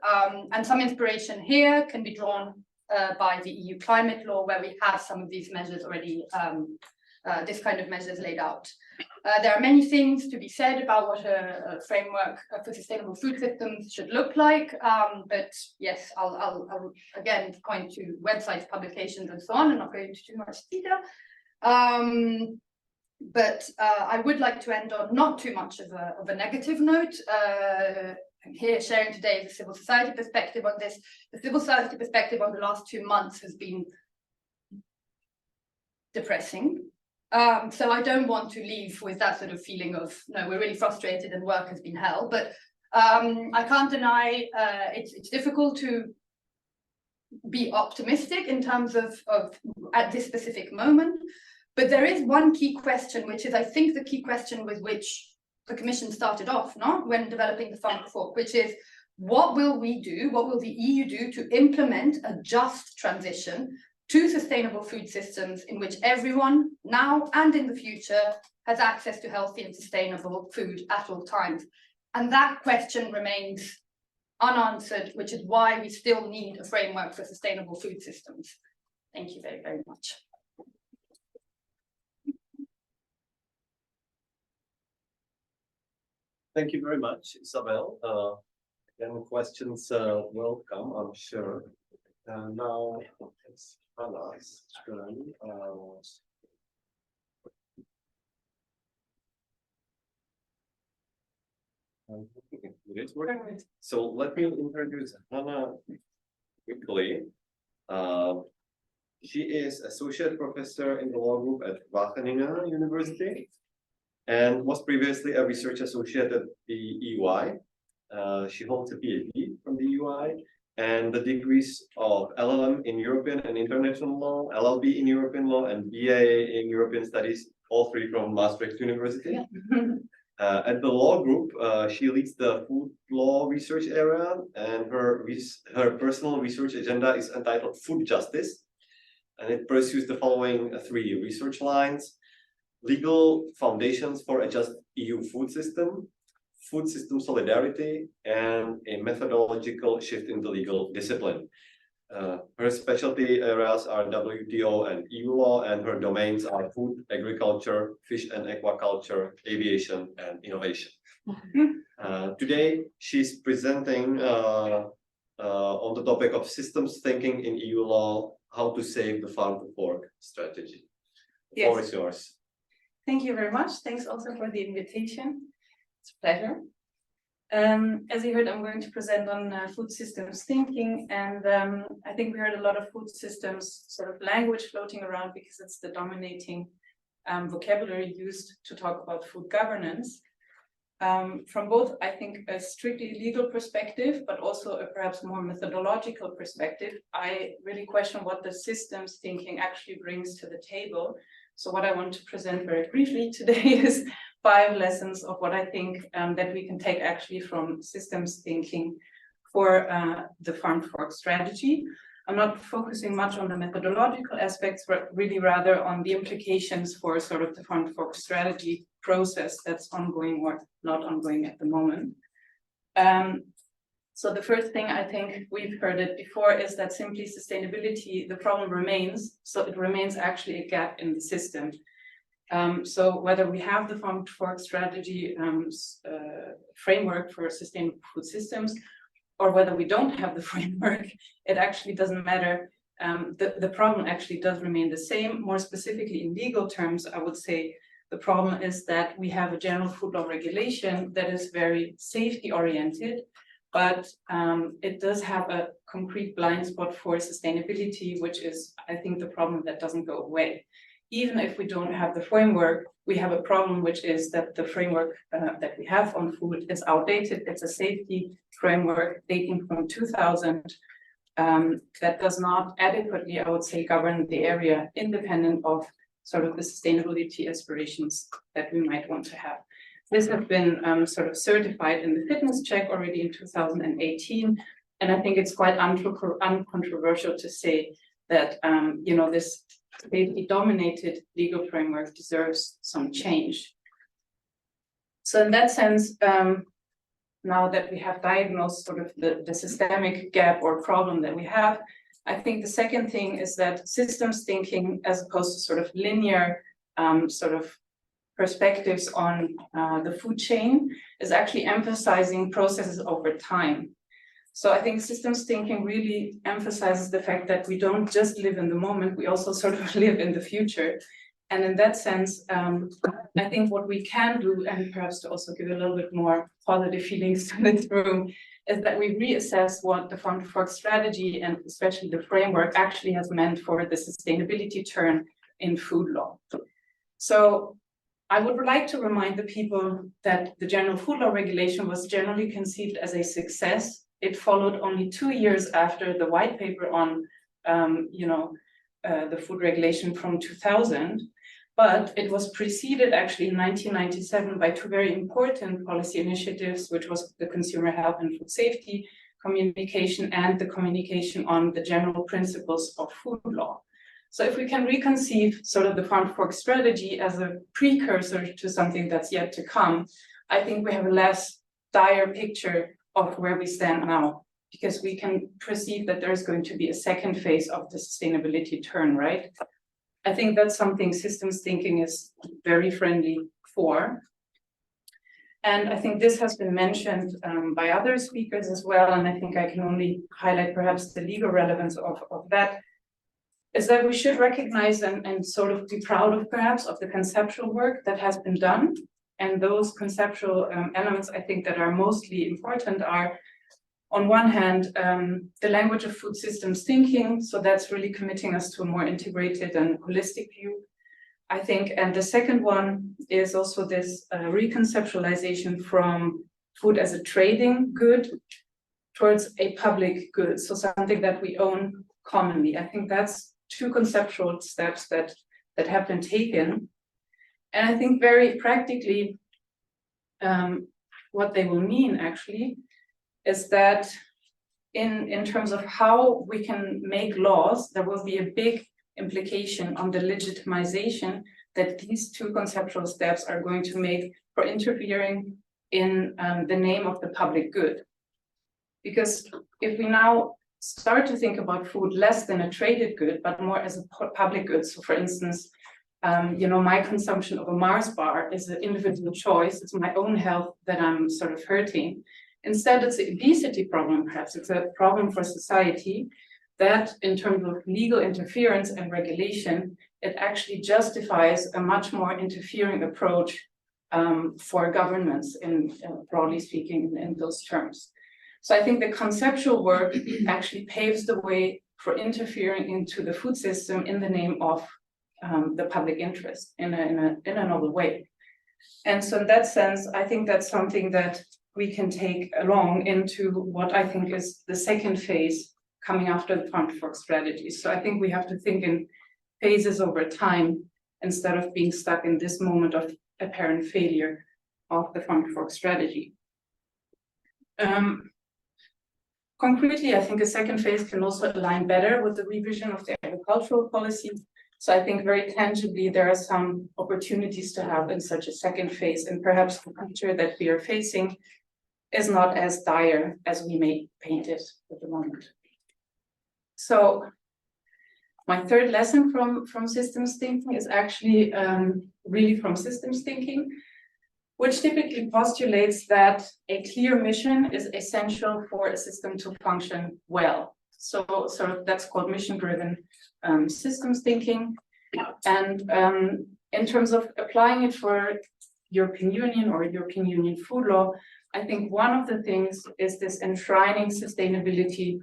And some inspiration here can be drawn by the EU climate law, where we have some of these measures already, this kind of measures laid out. There are many things to be said about what a framework for sustainable food systems should look like, but yes, I'll again point to websites, publications, and so on. I'm not going into too much detail. But I would like to end on not too much of a negative note. Here, sharing today the civil society perspective on this. The civil society perspective on the last 2 months has been depressing. So I don't want to leave with that sort of feeling of, no, we're really frustrated and work has been hell. But I can't deny it's difficult to be optimistic in terms of at this specific moment. But there is one key question, which is, I think, the key question with which the Commission started off, not when developing the fund for, which is, what will we do? What will the EU do to implement a just transition to sustainable food systems in which everyone, now and in the future, has access to healthy and sustainable food at all times? And that question remains unanswered, which is why we still need a framework for sustainable food systems. Thank you very, very much. Thank you very much, Isabel. Again, questions will come, I'm sure. Now it's Hanna's turn. So let me introduce Hanna quickly. She is associate professor in the law group at Wageningen University, and was previously a research associate at the EY. She holds a PhD from the EY and the degrees of LLM in European and International Law, LLB in European Law, and BA in European Studies, all three from Maastricht University. Yeah. At the law group, she leads the food law research area, and her personal research agenda is entitled Food Justice, and it pursues the following 3 research lines: legal foundations for a just EU food system solidarity, and a methodological shift in the legal discipline. Her specialty areas are WTO and EU law, and her domains are food, agriculture, fish and aquaculture, aviation, and innovation. Today, she's presenting on the topic of systems thinking in EU law, how to save the farm to fork strategy. The floor is yours. Thank you very much. Thanks also for the invitation. It's a pleasure. As you heard, I'm going to present on food systems thinking, and I think we heard a lot of food systems sort of language floating around because it's the dominating vocabulary used to talk about food governance. From both, I think, a strictly legal perspective, but also a perhaps more methodological perspective, I really question what the systems thinking actually brings to the table. So what I want to present very briefly today is 5 lessons of what I think that we can take actually from systems thinking for the farm to fork strategy. I'm not focusing much on the methodological aspects, but really rather on the implications for sort of the farm to fork strategy process that's ongoing or not ongoing at the moment. So the first thing, I think we've heard it before, is that simply sustainability, the problem remains. So it remains actually a gap in the system. So whether we have the farm to fork strategy framework for sustainable food systems, or whether we don't have the framework, it actually doesn't matter. The problem actually does remain the same. More specifically in legal terms, I would say the problem is that we have a general food law regulation that is very safety oriented, but it does have a concrete blind spot for sustainability, which is, I think, the problem that doesn't go away. Even if we don't have the framework, we have a problem, which is that the framework that we have on food is outdated. It's a safety framework dating from 2000 that does not adequately, I would say, govern the area independent of sort of the sustainability aspirations that we might want to have. This has been sort of certified in the fitness check already in 2018. And I think it's quite uncontroversial to say that, you know, this safety dominated legal framework deserves some change. So in that sense, now that we have diagnosed sort of the systemic gap or problem that we have, I think the second thing is that systems thinking, as opposed to sort of linear sort of perspectives on the food chain, is actually emphasizing processes over time. So I think systems thinking really emphasizes the fact that we don't just live in the moment, we also sort of live in the future. And in that sense, I think what we can do, and perhaps to also give a little bit more positive feelings to this room, is that we reassess what the Farm to Fork strategy and especially the framework actually has meant for the sustainability turn in food law. So I would like to remind the people that the General Food Law Regulation was generally conceived as a success. It followed only 2 years after the white paper on the food regulation from 2000. But it was preceded actually in 1997 by 2 very important policy initiatives, which was the consumer health and food safety communication and the communication on the general principles of food law. So if we can reconceive sort of the Farm to Fork strategy as a precursor to something that's yet to come, I think we have a less dire picture of where we stand now, because we can perceive that there's going to be a second phase of the sustainability turn, right? I think that's something systems thinking is very friendly for. And I think this has been mentioned by other speakers as well, and I think I can only highlight perhaps the legal relevance of that, is that we should recognize and sort of be proud of perhaps of the conceptual work that has been done. And those conceptual elements I think that are mostly important are, on one hand, the language of food systems thinking, so that's really committing us to a more integrated and holistic view, I think. And the second one is also this reconceptualization from food as a trading good towards a public good, so something that we own commonly. I think that's 2 conceptual steps that have been taken. And I think very practically, what they will mean actually is that in terms of how we can make laws, there will be a big implication on the legitimization that these 2 conceptual steps are going to make for interfering in the name of the public good. Because if we now start to think about food less than a traded good, but more as a public good, so for instance, my consumption of a Mars bar is an individual choice, it's my own health that I'm sort of hurting. Instead, it's an obesity problem, perhaps. It's a problem for society that, in terms of legal interference and regulation, it actually justifies a much more interfering approach for governments, broadly speaking, in those terms. So I think the conceptual work actually paves the way for interfering into the food system in the name of the public interest in a novel way. And so in that sense, I think that's something that we can take along into what I think is the second phase coming after the Farm to Fork strategy. So I think we have to think in phases over time instead of being stuck in this moment of apparent failure of the Farm to Fork strategy. Concretely, I think a second phase can also align better with the revision of the agricultural policy. So I think very tangibly, there are some opportunities to have in such a second phase, and perhaps the picture that we are facing is not as dire as we may paint it at the moment. So my third lesson from systems thinking is actually really from systems thinking, which typically postulates that a clear mission is essential for a system to function well. So that's called mission-driven systems thinking. And in terms of applying it for European Union or European Union food law, I think one of the things is this enshrining sustainability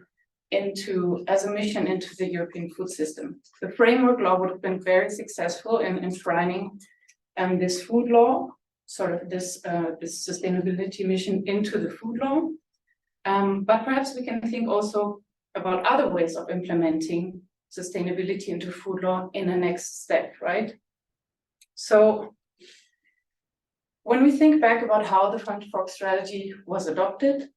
as a mission into the European food system. The framework law would have been very successful in enshrining this food law, sort of this sustainability mission into the food law. But perhaps we can think also about other ways of implementing sustainability into food law in the next step, right? So when we think back about how the Farm to Fork strategy was adopted,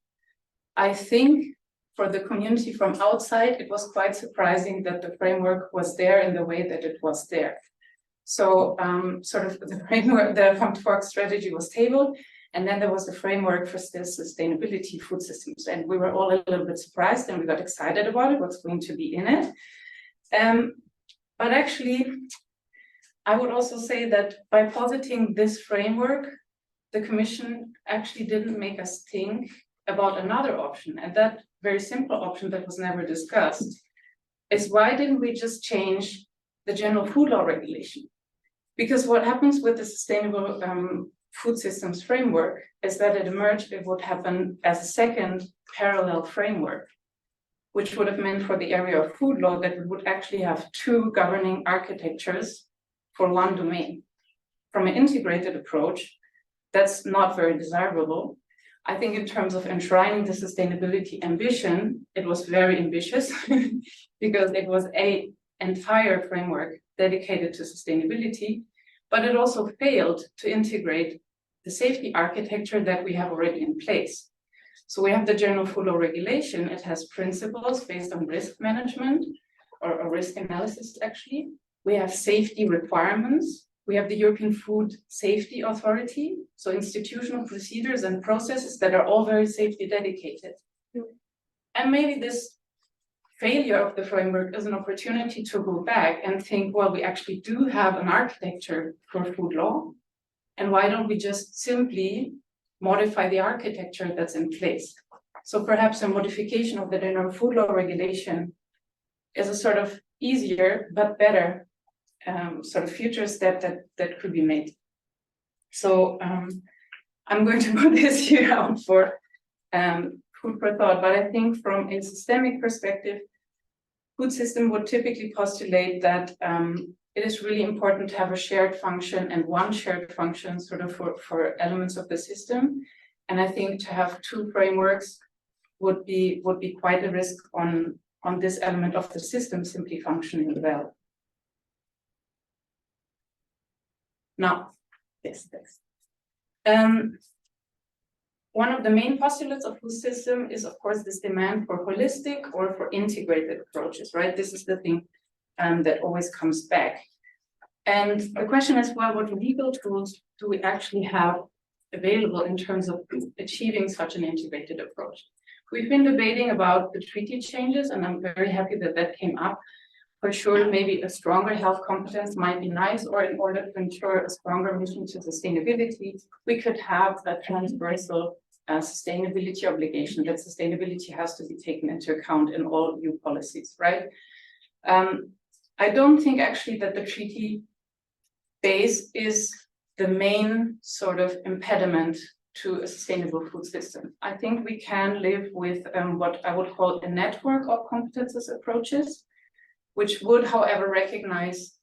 I think for the community from outside, it was quite surprising that the framework was there in the way that it was there. So sort of the framework, the Farm to Fork strategy was tabled, And then there was the framework for sustainability food systems. And we were all a little bit surprised and we got excited about it, what's going to be in it. But actually, I would also say that by positing this framework, the Commission actually didn't make us think about another option. And that very simple option that was never discussed is, why didn't we just change the general food law regulation? Because what happens with the sustainable food systems framework is that it would happen as a second parallel framework, which would have meant for the area of food law that we would actually have two governing architectures for one domain. From an integrated approach, that's not very desirable. I think in terms of enshrining the sustainability ambition, it was very ambitious because it was an entire framework dedicated to sustainability, but it also failed to integrate the safety architecture that we have already in place. So we have the general food law regulation. It has principles based on risk management or risk analysis, actually. We have safety requirements. We have the European Food Safety Authority, so institutional procedures and processes that are all very safety dedicated. And maybe this failure of the framework is an opportunity to go back and think, well, we actually do have an architecture for food law, and why don't we just simply modify the architecture that's in place? So perhaps a modification of the general food law regulation is a sort of easier but better sort of future step that could be made. So I'm going to put this here out for food for thought, but I think from a systemic perspective, food system would typically postulate that it is really important to have a shared function and one shared function sort of for elements of the system. And I think to have two frameworks would be quite a risk on this element of the system simply functioning well. Now, this. One of the main postulates of food system is, of course, this demand for holistic or for integrated approaches, right? This is the thing that always comes back. And the question is, well, what legal tools do we actually have available in terms of achieving such an integrated approach? We've been debating about the treaty changes, and I'm very happy that that came up. For sure, maybe a stronger health competence might be nice, or in order to ensure a stronger mission to sustainability, we could have a transversal sustainability obligation, that sustainability has to be taken into account in all EU policies, right? I don't think actually that the treaty base is the main sort of impediment to a sustainable food system. I think we can live with what I would call a network of competences approaches, which would, however, recognize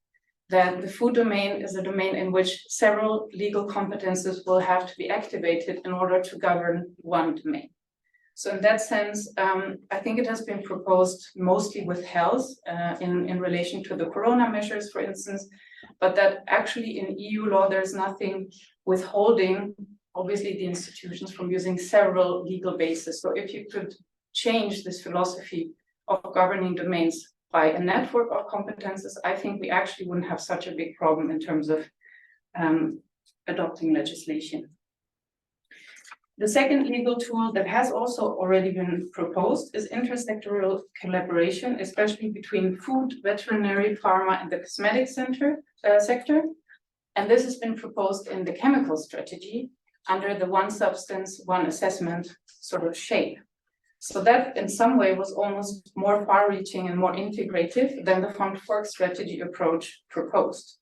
that the food domain is a domain in which several legal competences will have to be activated in order to govern one domain. So in that sense, I think it has been proposed mostly with health in relation to the corona measures, for instance, but that actually in EU law, there's nothing withholding, obviously, the institutions from using several legal bases. So if you could change this philosophy of governing domains by a network of competences, I think we actually wouldn't have such a big problem in terms of adopting legislation. The second legal tool that has also already been proposed is intersectoral collaboration, especially between food, veterinary, pharma, and the cosmetic sector. And this has been proposed in the chemical strategy under the one substance, one assessment sort of shape. So that in some way was almost more far-reaching and more integrative than the farm-to-fork strategy approach proposed.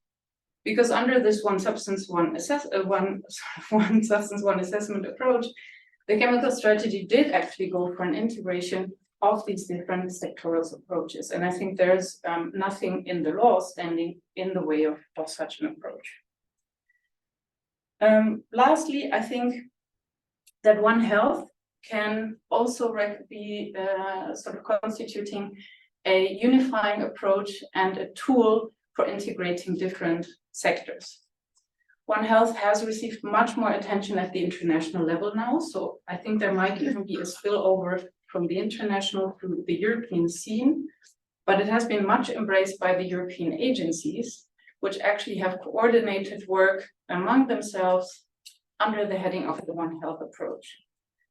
Because under this one substance, one assessment approach, the chemical strategy did actually go for an integration of these different sectoral approaches. And I think there's nothing in the law standing in the way of such an approach. Lastly, I think that One Health can also be sort of constituting a unifying approach and a tool for integrating different sectors. One Health has received much more attention at the international level now, so I think there might even be a spillover from the international to the European scene, but it has been much embraced by the European agencies, which actually have coordinated work among themselves under the heading of the One Health approach.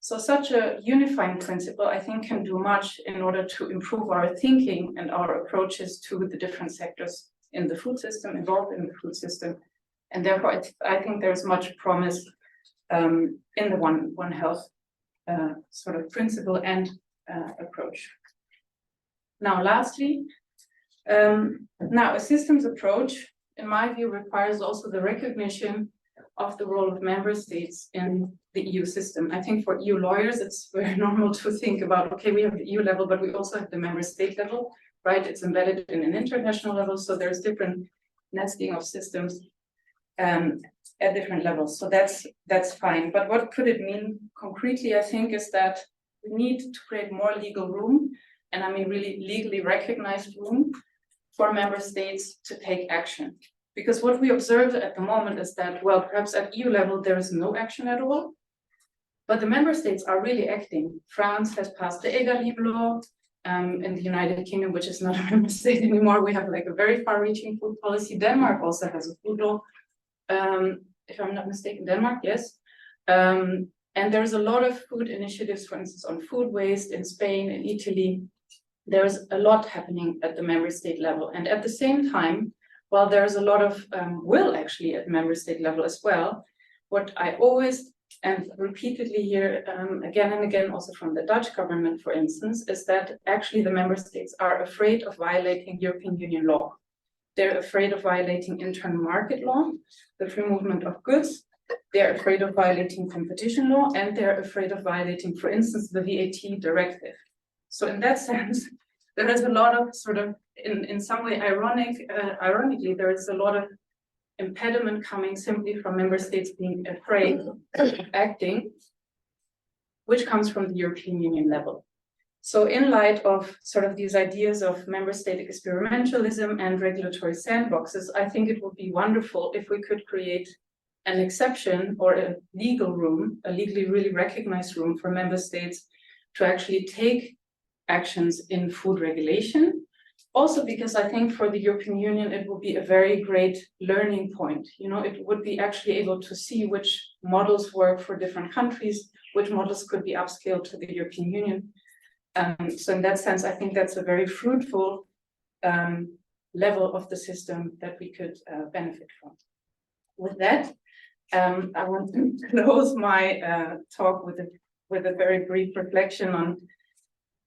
So such a unifying principle, I think, can do much in order to improve our thinking and our approaches to the different sectors in the food system, involved in the food system. And therefore, I think there's much promise in the One Health sort of principle and approach. Now, lastly, now a systems approach, in my view, requires also the recognition of the role of member states in the EU system. I think for EU lawyers, it's very normal to think about, okay, we have the EU level, but we also have the member state level, right? It's embedded in an international level, so there's different nesting of systems at different levels. So that's fine. But what could it mean concretely, I think, is that we need to create more legal room, and I mean really legally recognized room for member states to take action. Because what we observe at the moment is that, well, perhaps at EU level, there is no action at all, but the member states are really acting. France has passed the EGalim law. In the United Kingdom, which is not a member state anymore, we have like a very far-reaching food policy. Denmark also has a food law. If I'm not mistaken, Denmark, yes. And there's a lot of food initiatives, for instance, on food waste in Spain and Italy. There's a lot happening at the member state level. And at the same time, while there's a lot of will actually at member state level as well, what I always and repeatedly hear again and again, also from the Dutch government, for instance, is that actually the member states are afraid of violating European Union law. They're afraid of violating internal market law, the free movement of goods. They're afraid of violating competition law, and they're afraid of violating, for instance, the VAT directive. So in that sense, there is a lot of sort of, in some way, ironically, there is a lot of impediment coming simply from member states being afraid of acting, which comes from the European Union level. So in light of sort of these ideas of member state experimentalism and regulatory sandboxes, I think it would be wonderful if we could create an exception or a legal room, a legally really recognized room for member states to actually take actions in food regulation. Also, because I think for the European Union, it will be a very great learning point. You know, it would be actually able to see which models work for different countries, which models could be upscaled to the European Union. So in that sense, I think that's a very fruitful level of the system that we could benefit from. With that, I want to close my talk with a very brief reflection on,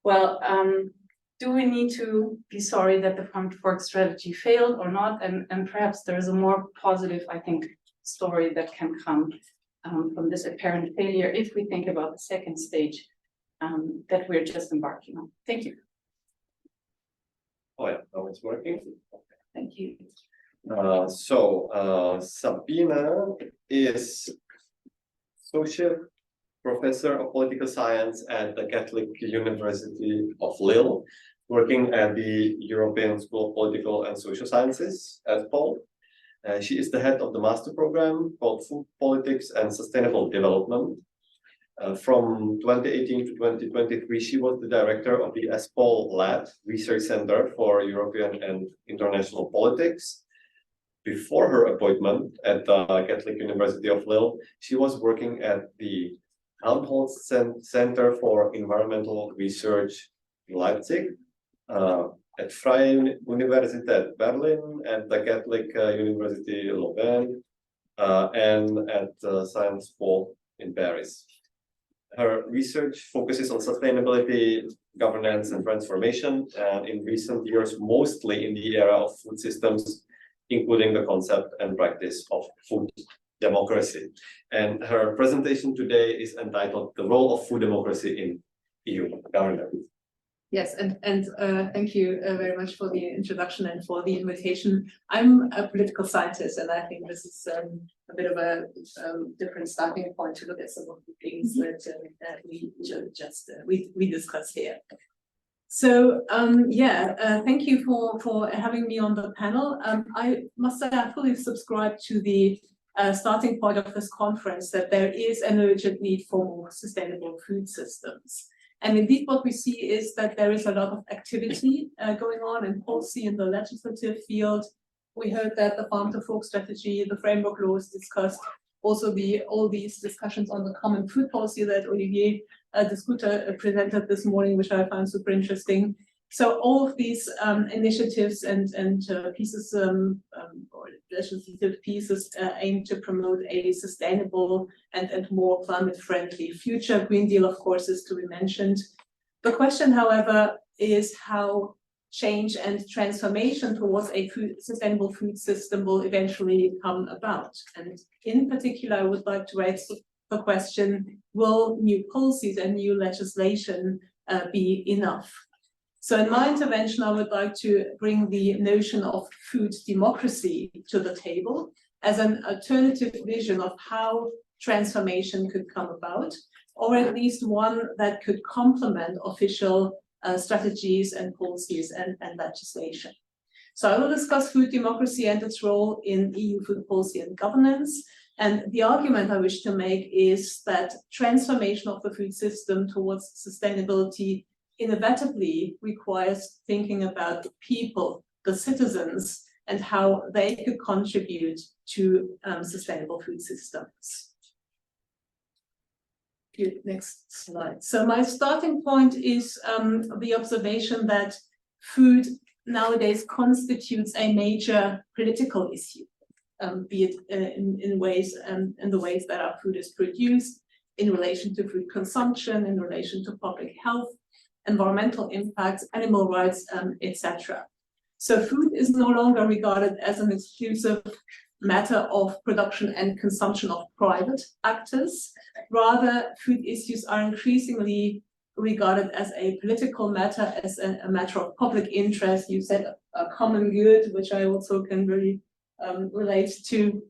well, do we need to be sorry that the farm to fork strategy failed or not? And perhaps there is a more positive, I think, story that can come from this apparent failure if we think about the second stage that we're just embarking on. Thank you. Oh yeah, now it's working. Thank you. Sabine is Associate Professor of Political Science at the Catholic University of Lille, working at the European School of Political and Social Sciences at POL. She is the head of the master program called Food Politics and Sustainable Development. From 2018 to 2023, she was the director of the ESPOL-led Research Center for European and International Politics. Before her appointment at the Catholic University of Lille, she was working at the Helmholtz Center for Environmental Research in Leipzig, at Freie Universität Berlin, at the Catholic University Louvain, and at Sciences Po in Paris. Her research focuses on sustainability, governance, and transformation, and in recent years, mostly in the area of food systems, including the concept and practice of food democracy. And her presentation today is entitled "The Role of Food Democracy in EU Governance." Yes, and thank you very much for the introduction and for the invitation. I'm a political scientist, and I think this is a bit of a different starting point to look at some of the things that we discussed here. So thank you for having me on the panel. I must say I fully subscribe to the starting point of this conference that there is an urgent need for more sustainable food systems. And indeed, what we see is that there is a lot of activity going on in policy in the legislative field. We heard that the farm to fork strategy, the framework law is discussed. also all these discussions on the common food policy that Olivier Discuter presented this morning, which I found super interesting. So all of these initiatives and pieces or legislative pieces aim to promote a sustainable and more climate-friendly future. Green Deal, of course, is to be mentioned. The question, however, is how change and transformation towards a sustainable food system will eventually come about. And in particular, I would like to raise the question, will new policies and new legislation be enough? So in my intervention, I would like to bring the notion of food democracy to the table as an alternative vision of how transformation could come about, or at least one that could complement official strategies and policies and legislation. So I will discuss food democracy and its role in EU food policy and governance. And the argument I wish to make is that transformation of the food system towards sustainability inevitably requires thinking about the people, the citizens, and how they could contribute to sustainable food systems. Next slide. So my starting point is the observation that food nowadays constitutes a major political issue, be it in the ways that our food is produced, in relation to food consumption, in relation to public health, environmental impacts, animal rights, etc. So food is no longer regarded as an exclusive matter of production and consumption of private actors. Rather, food issues are increasingly regarded as a political matter, as a matter of public interest. You said a common good, which I also can really relate to.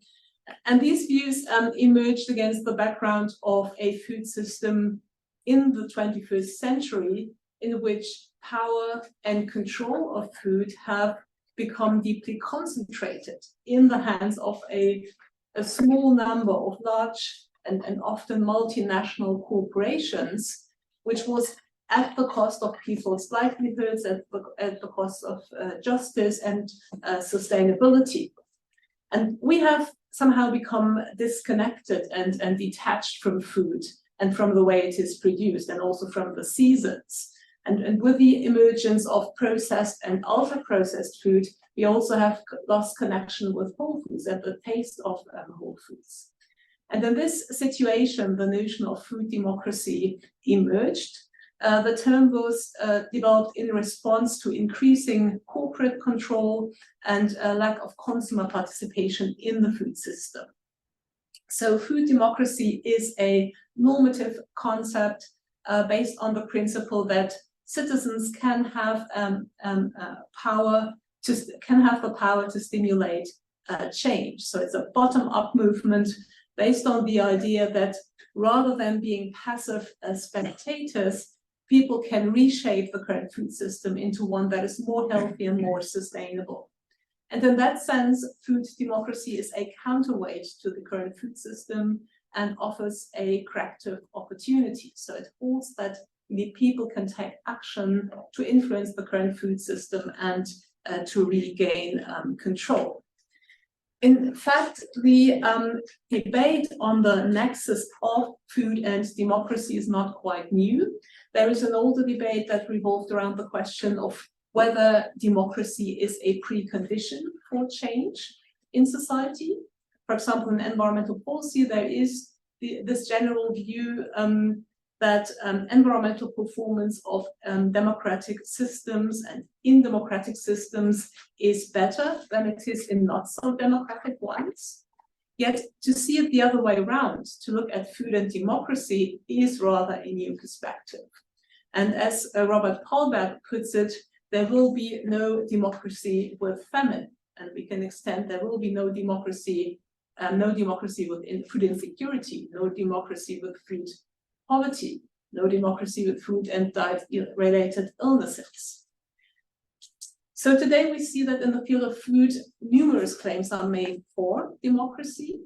And these views emerged against the background of a food system in the 21st century in which power and control of food have become deeply concentrated in the hands of a small number of large and often multinational corporations, which was at the cost of people's livelihoods, at the cost of justice and sustainability. And we have somehow become disconnected and detached from food and from the way it is produced, and also from the seasons. And with the emergence of processed and ultra-processed food, we also have lost connection with whole foods and the taste of whole foods. And in this situation, the notion of food democracy emerged. The term was developed in response to increasing corporate control and a lack of consumer participation in the food system. So food democracy is a normative concept based on the principle that citizens can have the power to stimulate change. So it's a bottom-up movement based on the idea that rather than being passive spectators, people can reshape the current food system into one that is more healthy and more sustainable. And in that sense, food democracy is a counterweight to the current food system and offers a corrective opportunity. So it holds that the people can take action to influence the current food system and to regain control. In fact, the debate on the nexus of food and democracy is not quite new. There is an older debate that revolved around the question of whether democracy is a precondition for change in society. For example, in environmental policy, there is this general view that environmental performance of democratic systems and in democratic systems is better than it is in not so democratic ones. Yet to see it the other way around, to look at food and democracy, is rather a new perspective. And as Robert Paulberg puts it, there will be no democracy with famine, and we can extend there will be no democracy with food insecurity, no democracy with food poverty, no democracy with food and diet-related illnesses. So today we see that in the field of food, numerous claims are made for democracy.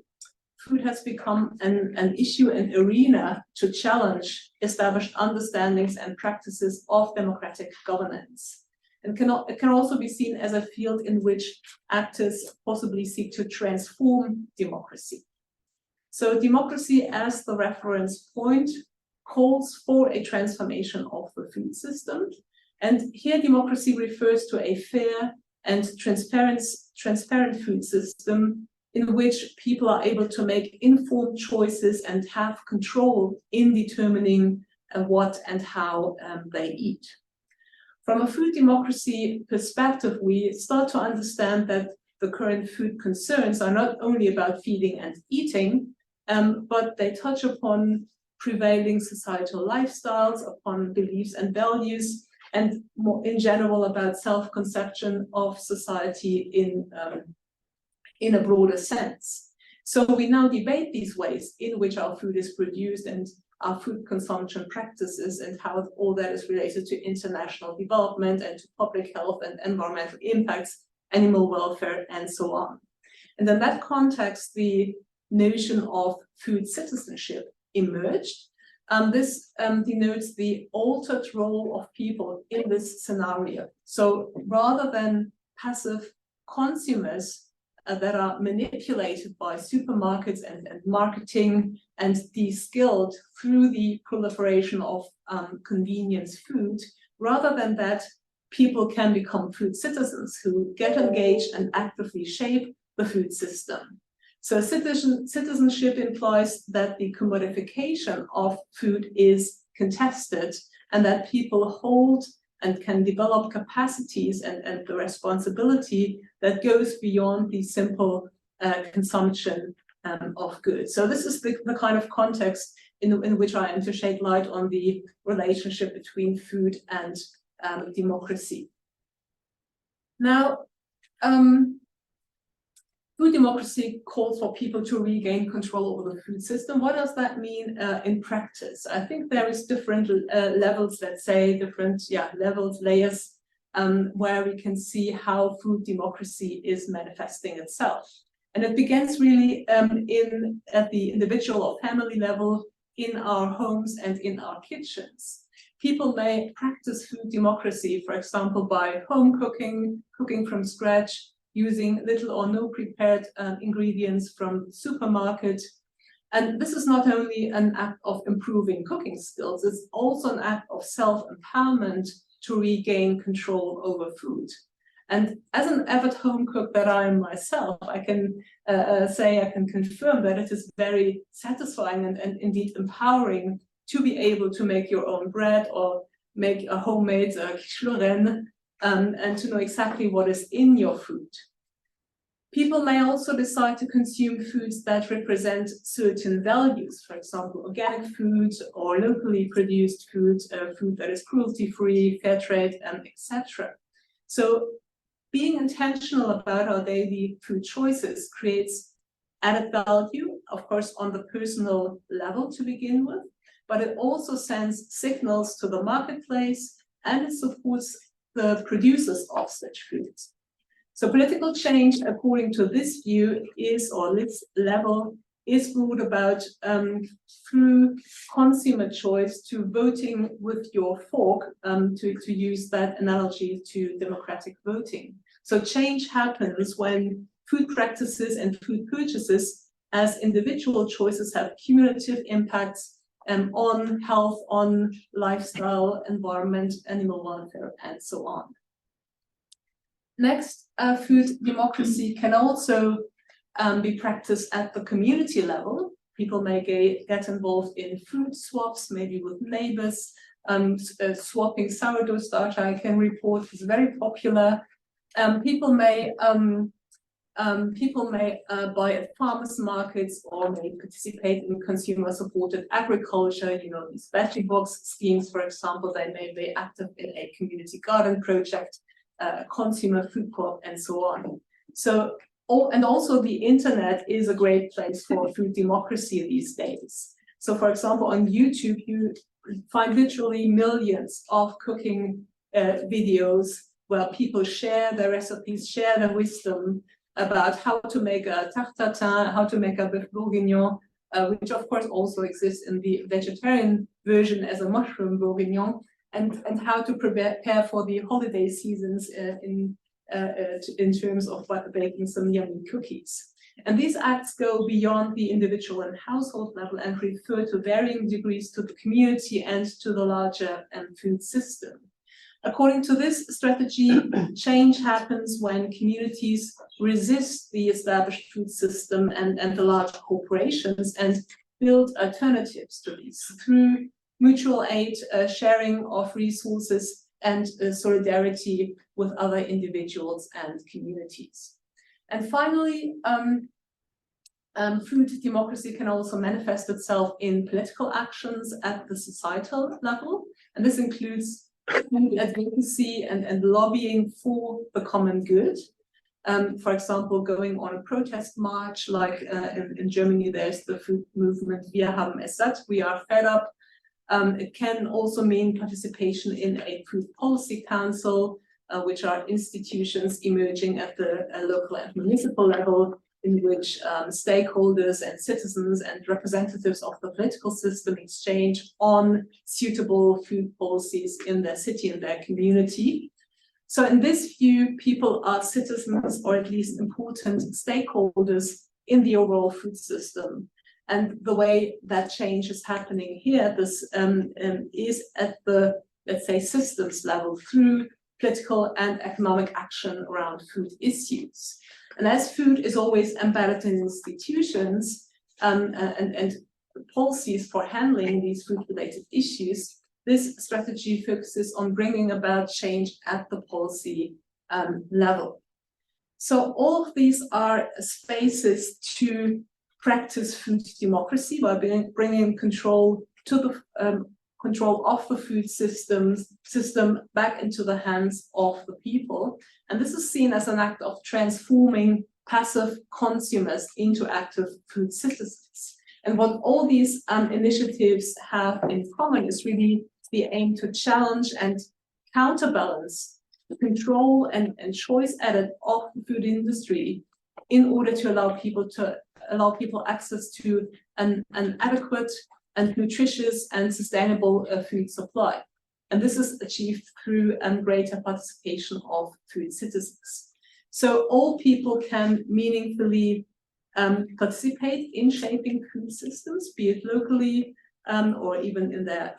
Food has become an issue, an arena to challenge established understandings and practices of democratic governance. And it can also be seen as a field in which actors possibly seek to transform democracy. So democracy as the reference point calls for a transformation of the food system. And here democracy refers to a fair and transparent food system in which people are able to make informed choices and have control in determining what and how they eat. From a food democracy perspective, we start to understand that the current food concerns are not only about feeding and eating, but they touch upon prevailing societal lifestyles, upon beliefs and values, and more in general about self-conception of society in a broader sense. So we now debate these ways in which our food is produced and our food consumption practices and how all that is related to international development and to public health and environmental impacts, animal welfare, and so on. And in that context, the notion of food citizenship emerged. This denotes the altered role of people in this scenario. So rather than passive consumers that are manipulated by supermarkets and marketing and de-skilled through the proliferation of convenience food, rather than that, people can become food citizens who get engaged and actively shape the food system. So citizenship implies that the commodification of food is contested and that people hold and can develop capacities and the responsibility that goes beyond the simple consumption of goods. So this is the kind of context in which I am to shed light on the relationship between food and democracy. Now, food democracy calls for people to regain control over the food system. What does that mean in practice? I think there is different levels, let's say, different levels, layers, where we can see how food democracy is manifesting itself. And it begins really at the individual or family level, in our homes and in our kitchens. People may practice food democracy, for example, by home cooking, cooking from scratch, using little or no prepared ingredients from the supermarket. And this is not only an act of improving cooking skills, it's also an act of self-empowerment to regain control over food. And as an avid home cook that I am myself, I can I can confirm that it is very satisfying and indeed empowering to be able to make your own bread or make a homemade quiche Lorraine, and to know exactly what is in your food. People may also decide to consume foods that represent certain values, for example, organic food or locally produced food, food that is cruelty-free, fair trade, etc. So being intentional about our daily food choices creates added value, of course, on the personal level to begin with, but it also sends signals to the marketplace and it supports the producers of such foods. So political change, according to this view, or this level, is brought about through consumer choice, to voting with your fork, to use that analogy to democratic voting. So change happens when food practices and food purchases as individual choices have cumulative impacts on health, on lifestyle, environment, animal welfare, and so on. Next, food democracy can also be practiced at the community level. People may get involved in food swaps, maybe with neighbors. Swapping sourdough starch, I can report, is very popular. People may buy at farmers markets or may participate in consumer-supported agriculture. You know, these battery box schemes, for example. They may be active in a community garden project, consumer food co-op, and so on. So, and also the internet is a great place for food democracy these days. So, for example, on YouTube, you find literally millions of cooking videos where people share their recipes, share their wisdom about how to make a tarte tatin, how to make a bœuf bourguignon, which of course also exists in the vegetarian version as a mushroom bourguignon, and how to prepare for the holiday seasons in terms of baking some yummy cookies. And these acts go beyond the individual and household level and refer to varying degrees to the community and to the larger food system. According to this strategy, change happens when communities resist the established food system and the large corporations and build alternatives to these through mutual aid, sharing of resources, and solidarity with other individuals and communities. And finally, food democracy can also manifest itself in political actions at the societal level, and this includes food advocacy and lobbying for the common good. For example, going on a protest march, like in Germany, there's the food movement, Wir haben es satt, we are fed up. It can also mean participation in a food policy council, which are institutions emerging at the local and municipal level, in which stakeholders and citizens and representatives of the political system exchange on suitable food policies in their city and their community. So in this view, people are citizens, or at least important stakeholders in the overall food system. And the way that change is happening here, this is at the, let's say, systems level through political and economic action around food issues. And as food is always embedded in institutions and policies for handling these food-related issues, this strategy focuses on bringing about change at the policy level. So all of these are spaces to practice food democracy by bringing control to the control of the food system back into the hands of the people. And this is seen as an act of transforming passive consumers into active food citizens. And what all these initiatives have in common is really the aim to challenge and counterbalance the control and choice edit of the food industry in order to allow people access to an adequate and nutritious and sustainable food supply. And this is achieved through greater participation of food citizens. So all people can meaningfully participate in shaping food systems, be it locally or even in their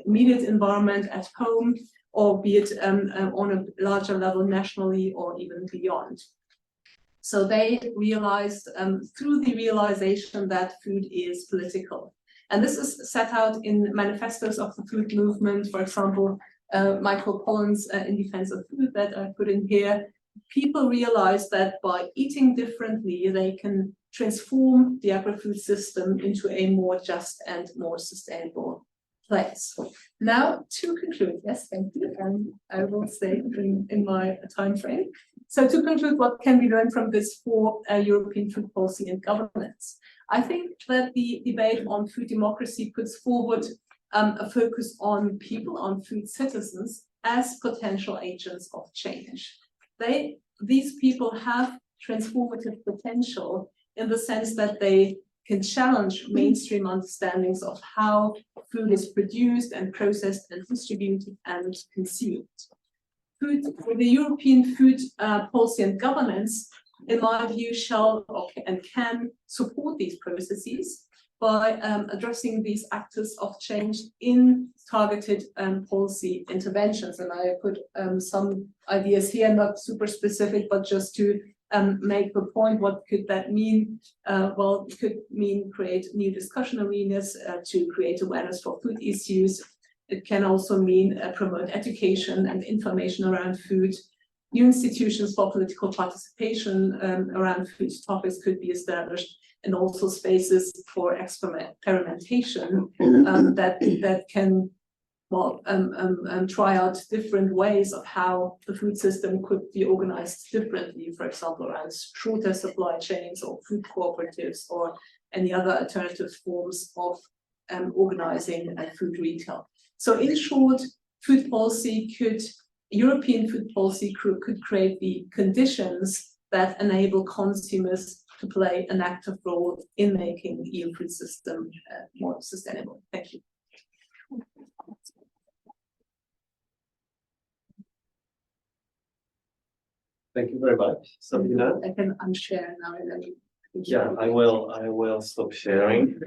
immediate environment at home, or be it on a larger level nationally or even beyond. So they realized through the realization that food is political. And this is set out in manifestos of the food movement, for example, Michael Pollan's In Defense of Food that I put in here. People realize that by eating differently, they can transform the agri-food system into a more just and more sustainable place. Now, to conclude, yes, thank you, and I will stay in my time frame. So to conclude, what can we learn from this for European food policy and governance? I think that the debate on food democracy puts forward a focus on people, on food citizens, as potential agents of change. These people have transformative potential in the sense that they can challenge mainstream understandings of how food is produced and processed and distributed and consumed. The European food policy and governance, in my view, shall and can support these processes by addressing these actors of change in targeted policy interventions. And I put some ideas here, not super specific, but just to make the point, what could that mean? Well, it could mean create new discussion arenas to create awareness for food issues. It can also mean promote education and information around food. New institutions for political participation around food topics could be established, and also spaces for experimentation that can try out different ways of how the food system could be organized differently, for example, around shorter supply chains or food cooperatives or any other alternative forms of organizing food retail. So in short, European food policy could create the conditions that enable consumers to play an active role in making the EU food system more sustainable. Thank you. Thank you very much, Sabine. I can unshare now and then Yeah, I will stop sharing.